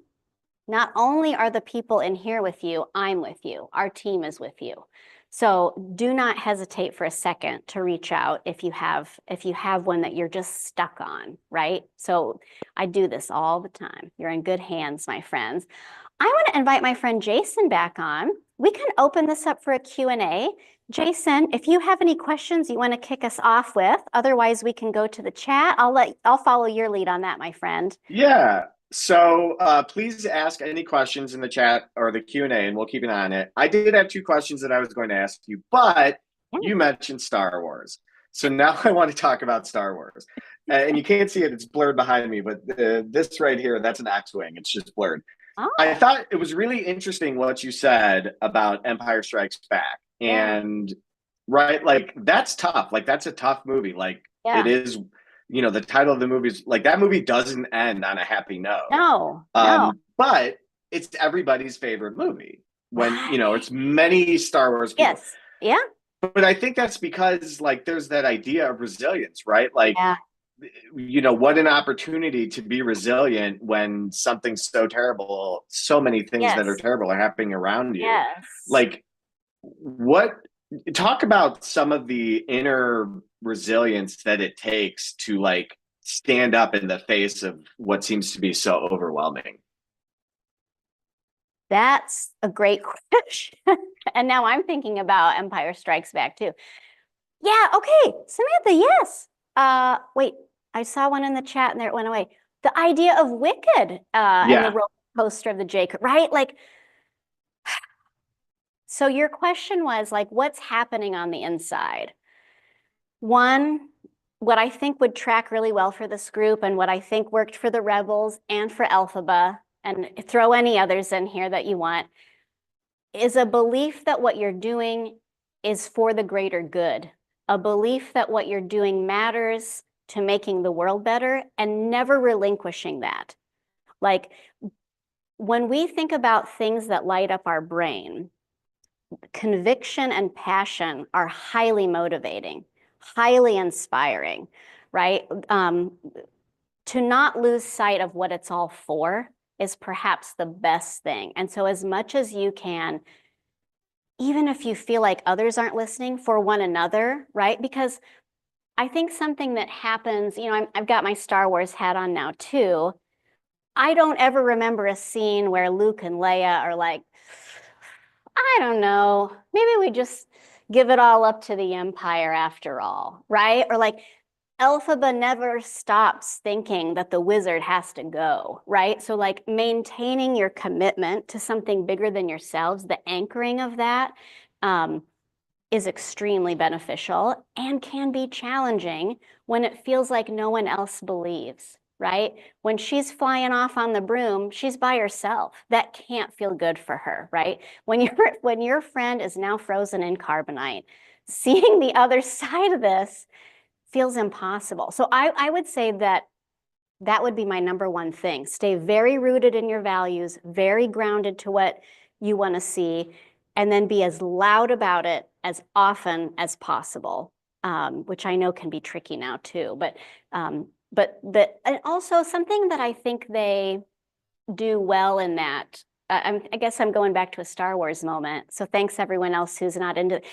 not only are the people in here with you, I'm with you. Our team is with you. So do not hesitate for a second to reach out if you have one that you're just stuck on, right? So I do this all the time. You're in good hands, my friends. I want to invite my friend Jason back on. We can open this up for a Q&A. Jason, if you have any questions you want to kick us off with, otherwise we can go to the chat. I'll follow your lead on that, my friend. Yeah. So please ask any questions in the chat or the Q&A, and we'll keep an eye on it. I did have 2 questions that I was going to ask you, but you mentioned Star Wars. So now I want to talk about Star Wars. And you can't see it, it's blurred behind me, but this right here, that's an X-Wing. It's just blurred. Oh. I thought it was really interesting what you said about Empire Strikes Back. And right, like that's tough. Like that's a tough movie. Like it is. You know, the title of the movie is like that movie doesn't end on a happy note. No. But it's everybody's favorite movie when, you know, it's many Star Wars people. Yes. Yeah. But I think that's because like there's that idea of resilience, right? Like, you know, what an opportunity to be resilient when something so terrible, so many things that are terrible are happening around you. Yes. Like talk about some of the inner resilience that it takes to like stand up in the face of what seems to be so overwhelming. That's a great question. And now I'm thinking about Empire Strikes Back too. Yeah, okay, Samantha, yes. Wait, I saw one in the chat and there it went away. The idea of Wicked and the Yeah. roller coaster of the J, right? Like, so your question was like, what's happening on the inside? One, what I think would track really well for this group and what I think worked for the Rebels and for Elphaba, and throw any others in here that you want, is a belief that what you're doing is for the greater good, a belief that what you're doing matters to making the world better and never relinquishing that. Like when we think about things that light up our brain, conviction and passion are highly motivating, highly inspiring, right? To not lose sight of what it's all for is perhaps the best thing. And so as much as you can, even if you feel like others aren't listening, for one another, right? Because I think something that happens, you know, I've got my Star Wars hat on now too. I don't ever remember a scene where Luke and Leia are like, I don't know, maybe we just give it all up to the Empire after all, right? Or like Elphaba never stops thinking that the wizard has to go, right? So like maintaining your commitment to something bigger than yourselves, the anchoring of that is extremely beneficial and can be challenging when it feels like no one else believes, right? When she's flying off on the broom, she's by herself. That can't feel good for her, right? When your friend is now frozen in carbonite, seeing the other side of this feels impossible. So I would say that that would be my number one thing. Stay very rooted in your values, very grounded to what you want to see, and then be as loud about it as often as possible, which I know can be tricky now too. But and also something that I think they do well in that. I guess I'm going back to a Star Wars moment. So thanks everyone else who's not into it.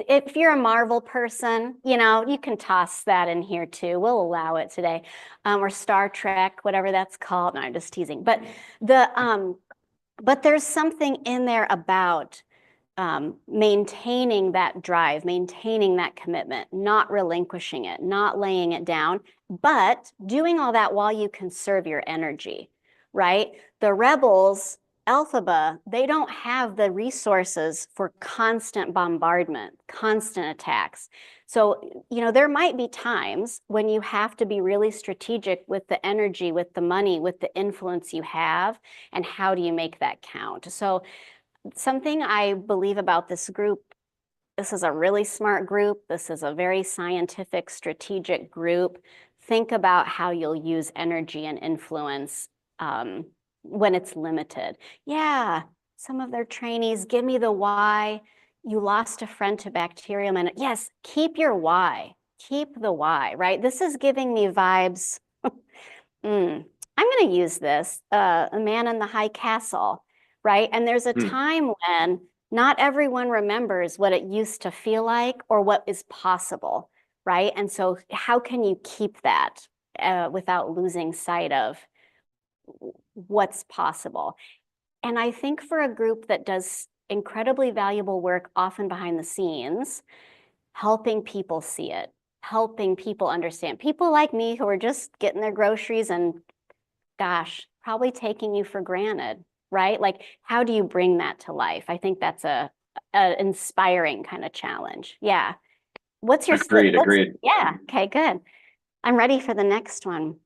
If you're a Marvel person, you know, you can toss that in here too. We'll allow it today. Or Star Trek, whatever that's called. No, I'm just teasing. But there's something in there about maintaining that drive, maintaining that commitment, not relinquishing it, not laying it down, but doing all that while you conserve your energy, right? The Rebels, Elphaba, they don't have the resources for constant bombardment, constant attacks. So, you know, there might be times when you have to be really strategic with the energy, with the money, with the influence you have, and how do you make that count? So something I believe about this group, this is a really smart group. This is a very scientific, strategic group. Think about how you'll use energy and influence when it's limited. Yeah, some of their trainees, give me the why. You lost a friend to bacterium. And yes, keep your why. Keep the why, right? This is giving me vibes. I'm going to use this, A Man in the High Castle, right? And there's a time when not everyone remembers what it used to feel like or what is possible, right? And so how can you keep that without losing sight of what's possible? And I think for a group that does incredibly valuable work, often behind the scenes, helping people see it, helping people understand. People like me who are just getting their groceries and gosh, probably taking you for granted, right? Like, how do you bring that to life? I think that's a inspiring kind of challenge. Yeah. What's your Agreed. Yeah. Okay, good. I'm ready for the next one.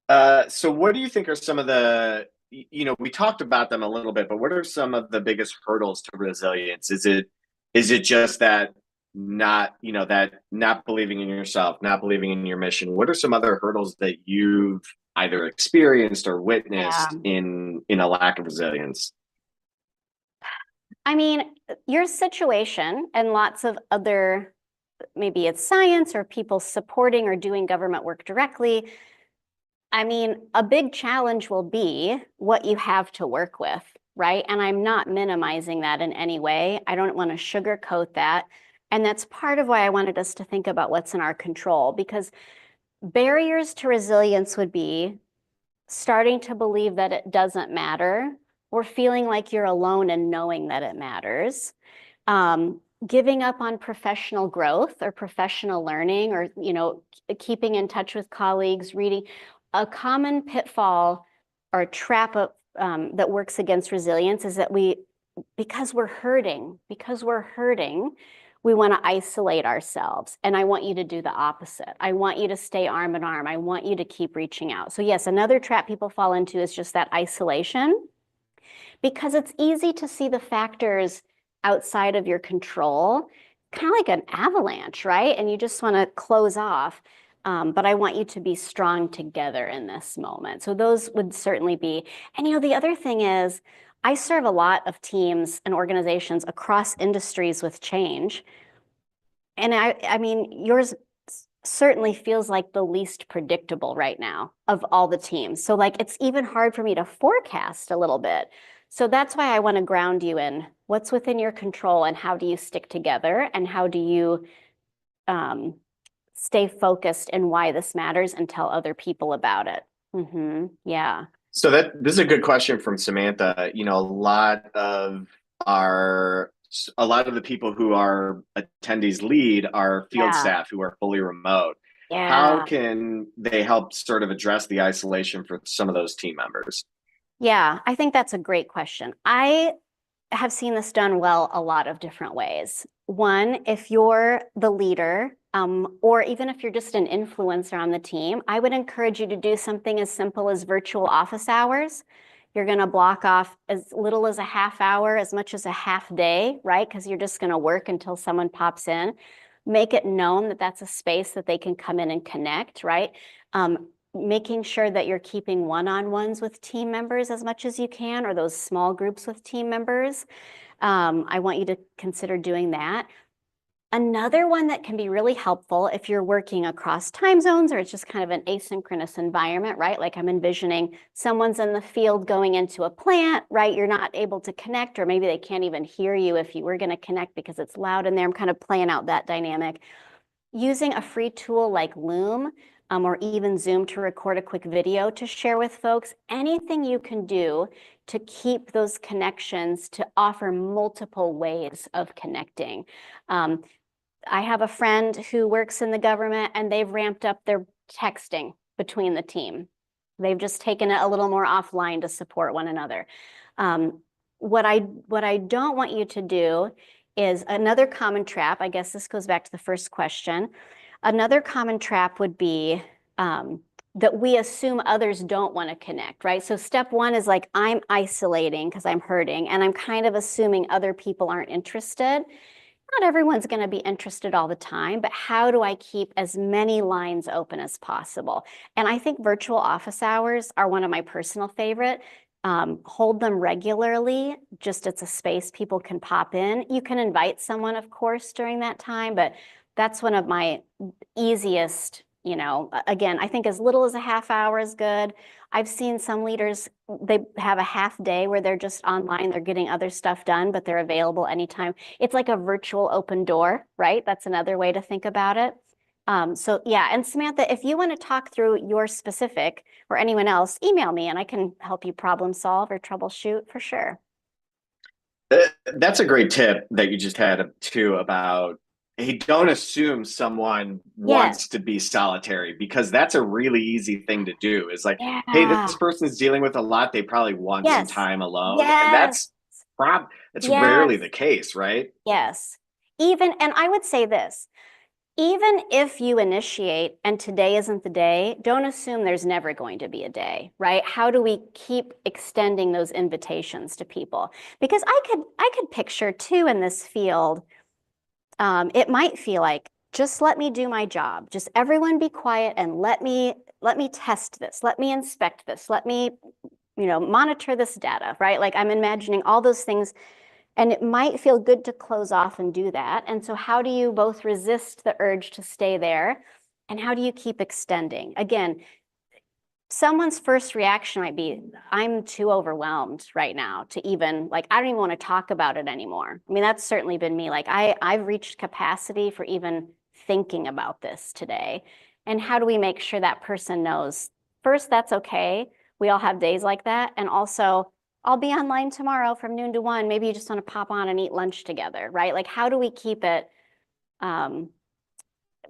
So what do you think are some of the, you know, we talked about them a little bit, but what are some of the biggest hurdles to resilience? Is it just that not believing in yourself, not believing in your mission? What are some other hurdles that you've either experienced or witnessed in a lack of resilience? I mean, your situation and lots of other, maybe it's science or people supporting or doing government work directly. I mean, a big challenge will be what you have to work with, right? And I'm not minimizing that in any way. I don't want to sugarcoat that. And that's part of why I wanted us to think about what's in our control, because barriers to resilience would be starting to believe that it doesn't matter or feeling like you're alone and knowing that it matters. giving up on professional growth or professional learning, or, keeping in touch with colleagues, reading. A common pitfall or trap that works against resilience is that because we're hurting, we want to isolate ourselves. And I want you to do the opposite. I want you to stay arm in arm. I want you to keep reaching out. So yes, another trap people fall into is just that isolation, because it's easy to see the factors outside of your control, kind of like an avalanche, right? And you just want to close off. But I want you to be strong together in this moment. So those would certainly be. And the other thing is, I serve a lot of teams and organizations across industries with change. And I mean, yours certainly feels like the least predictable right now of all the teams. So like, it's even hard for me to forecast a little bit. So that's why I want to ground you in what's within your control and how do you stick together and how do you stay focused in why this matters and tell other people about it. Yeah. So this is a good question from Samantha. A lot of the people who our attendees lead are field staff who are fully remote. Yeah. How can they help sort of address the isolation for some of those team members? Yeah, I think that's a great question. I have seen this done well a lot of different ways. One, if you're the leader, or even if you're just an influencer on the team, I would encourage you to do something as simple as virtual office hours. You're going to block off as little as a half hour, as much as a half day, right? Because you're just going to work until someone pops in. Make it known that that's a space that they can come in and connect, right? Making sure that you're keeping one-on-ones with team members as much as you can, or those small groups with team members. I want you to consider doing that. Another one that can be really helpful if you're working across time zones, or it's just kind of an asynchronous environment, right? Like I'm envisioning someone's in the field going into a plant, right? You're not able to connect, or maybe they can't even hear you if you were going to connect because it's loud in there. I'm kind of playing out that dynamic. Using a free tool like Loom, or even Zoom to record a quick video to share with folks, anything you can do to keep those connections, to offer multiple ways of connecting. I have a friend who works in the government, and they've ramped up their texting between the team. They've just taken it a little more offline to support one another. What I don't want you to do is another common trap. I guess this goes back to the first question. Another common trap would be that we assume others don't want to connect, right? So step one is like, I'm isolating because I'm hurting, and I'm kind of assuming other people aren't interested. Not everyone's going to be interested all the time, but how do I keep as many lines open as possible? And I think virtual office hours are one of my personal favorite. Hold them regularly. Just it's a space people can pop in. You can invite someone, of course, during that time, but that's one of my easiest, again, I think as little as a half hour is good. I've seen some leaders, they have a half day where they're just online, they're getting other stuff done, but they're available anytime. It's like a virtual open door, right? That's another way to think about it. So yeah, and Samantha, if you want to talk through your specific, or anyone else, email me and I can help you problem solve or troubleshoot for sure. That's a great tip that you just had too about, hey, don't assume someone wants to be solitary, because that's a really easy thing to do. Is like, hey, this person's dealing with a lot. They probably want some time alone. And that's rarely the case, right? Yes. And I would say this, even if you initiate and today isn't the day, don't assume there's never going to be a day, right? How do we keep extending those invitations to people? Because I could picture too in this field, it might feel like, just let me do my job. Just everyone be quiet and let me test this. Let me inspect this. Let me, monitor this data, right? Like I'm imagining all those things, and it might feel good to close off and do that. And so how do you both resist the urge to stay there? And how do you keep extending? Again, someone's first reaction might be, I'm too overwhelmed right now to even, like, I don't even want to talk about it anymore. I mean, that's certainly been me. Like, I've reached capacity for even thinking about this today. And how do we make sure that person knows, first, that's okay. We all have days like that. And also, I'll be online tomorrow from noon to 1. Maybe you just want to pop on and eat lunch together, right? Like, how do we keep it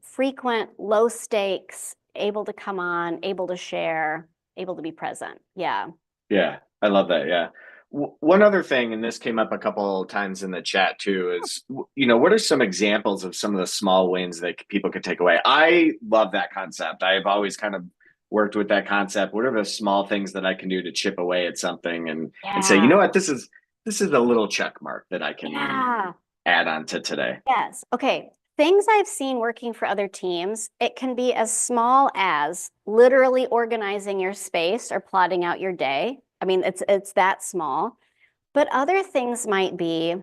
frequent, low stakes, able to come on, able to share, able to be present? Yeah. Yeah, I love that. Yeah. One other thing, and this came up a couple times in the chat too, is, what are some examples of some of the small wins that people could take away? I love that concept. I've always kind of worked with that concept. What are the small things that I can do to chip away at something and say, you know what, this is a little check mark that I can add on to today. Yes. Okay. Things I've seen working for other teams, it can be as small as literally organizing your space or plotting out your day. I mean, it's that small. But other things might be,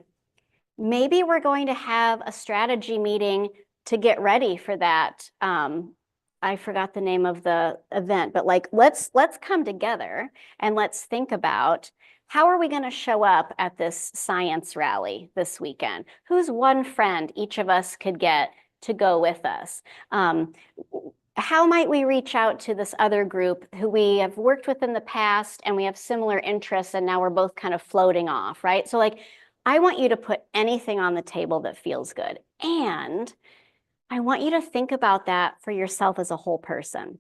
maybe we're going to have a strategy meeting to get ready for that. I forgot the name of the event, but like, let's come together and let's think about, how are we going to show up at this science rally this weekend? Who's one friend each of us could get to go with us? How might we reach out to this other group who we have worked with in the past and we have similar interests, and now we're both kind of floating off, right? So like, I want you to put anything on the table that feels good. And I want you to think about that for yourself as a whole person.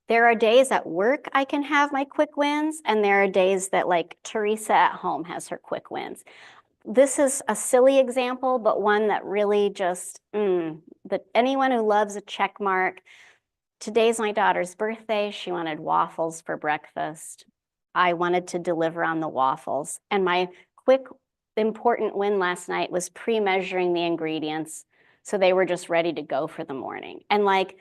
There are days at work I can have my quick wins, and there are days that, like, Teresa at home has her quick wins. This is a silly example, but one that really just, that anyone who loves a check mark. Today's my daughter's birthday. She wanted waffles for breakfast. I wanted to deliver on the waffles. And my quick, important win last night was pre-measuring the ingredients, so they were just ready to go for the morning. And like,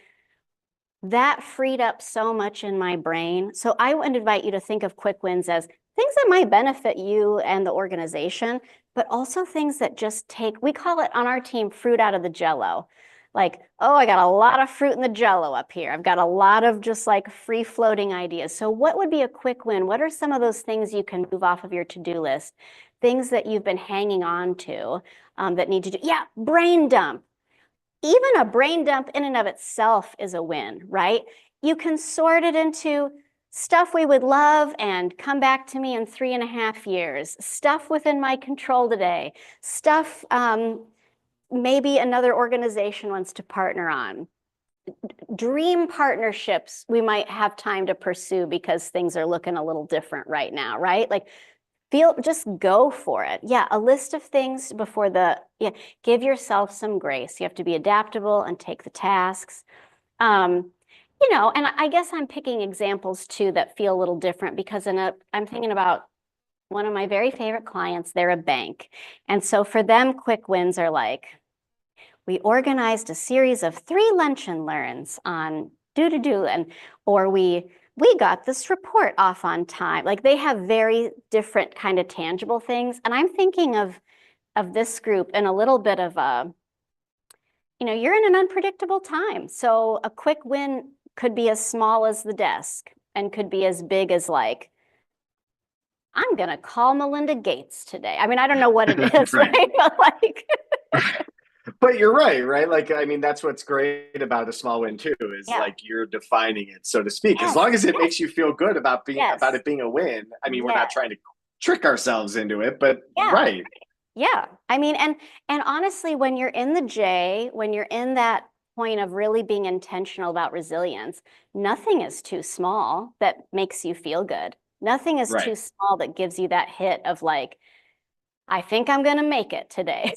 that freed up so much in my brain. So I would invite you to think of quick wins as things that might benefit you and the organization, but also things that just take, we call it on our team, fruit out of the jello. Like, oh, I got a lot of fruit in the jello up here. I've got a lot of just like free floating ideas. So what would be a quick win? What are some of those things you can move off of your to-do list? Things that you've been hanging on to that need to do. Yeah, brain dump. Even a brain dump in and of itself is a win, right? You can sort it into stuff we would love and come back to me in 3.5 years, stuff within my control today, stuff maybe another organization wants to partner on, dream partnerships we might have time to pursue because things are looking a little different right now, right? Like, just go for it. Yeah, a list of things before give yourself some grace. You have to be adaptable and take the tasks. And I guess I'm picking examples too that feel a little different because I'm thinking about one of my very favorite clients. They're a bank. And so for them, quick wins are like, we organized a series of 3 lunch and learns on or we got this report off on time. Like, they have very different kind of tangible things. And I'm thinking of this group in a little bit of you're in an unpredictable time. So a quick win could be as small as the desk and could be as big as like, I'm going to call Melinda Gates today. I mean, I don't know what it is, right? But like, but you're right? Like, I mean, that's what's great about a small win too, is like, you're defining it, so to speak. As long as it makes you feel good about it being a win. I mean, we're not trying to trick ourselves into it, but right. Yeah. I mean, and honestly, when you're in the J, when you're in that point of really being intentional about resilience, nothing is too small that makes you feel good. Nothing is too small that gives you that hit of like, I think I'm going to make it today.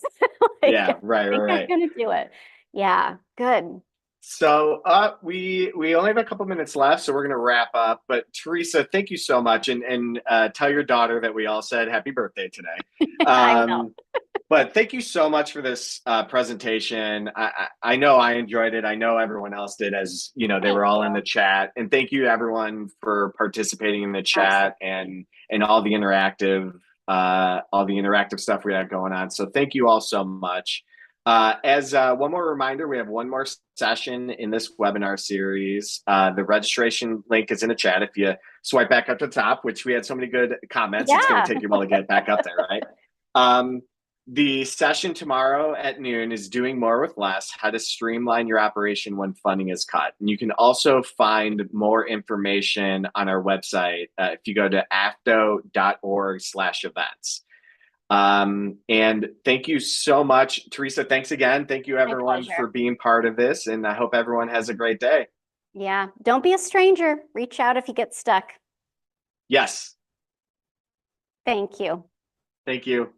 Right. I'm going to do it. Yeah, good. So we only have a couple minutes left, so we're going to wrap up. But Teresa, thank you so much, and tell your daughter that we all said happy birthday today. I know. But thank you so much for this presentation. I know I enjoyed it. I know everyone else did, as they were all in the chat. And thank you to everyone for participating in the chat and all the interactive stuff we have going on. So thank you all so much. As one more reminder, we have one more session in this webinar series. The registration link is in the chat. If you swipe back up to the top, which we had so many good comments, it's going to take you a while to get back up there, right? The session tomorrow at noon is doing more with less, how to streamline your operation when funding is cut. And you can also find more information on our website if you go to afdo.org/events. And thank you so much, Teresa. Thanks again. Thank you, everyone, for being part of this. And I hope everyone has a great day. Yeah. Don't be a stranger. Reach out if you get stuck. Yes. Thank you. Thank you.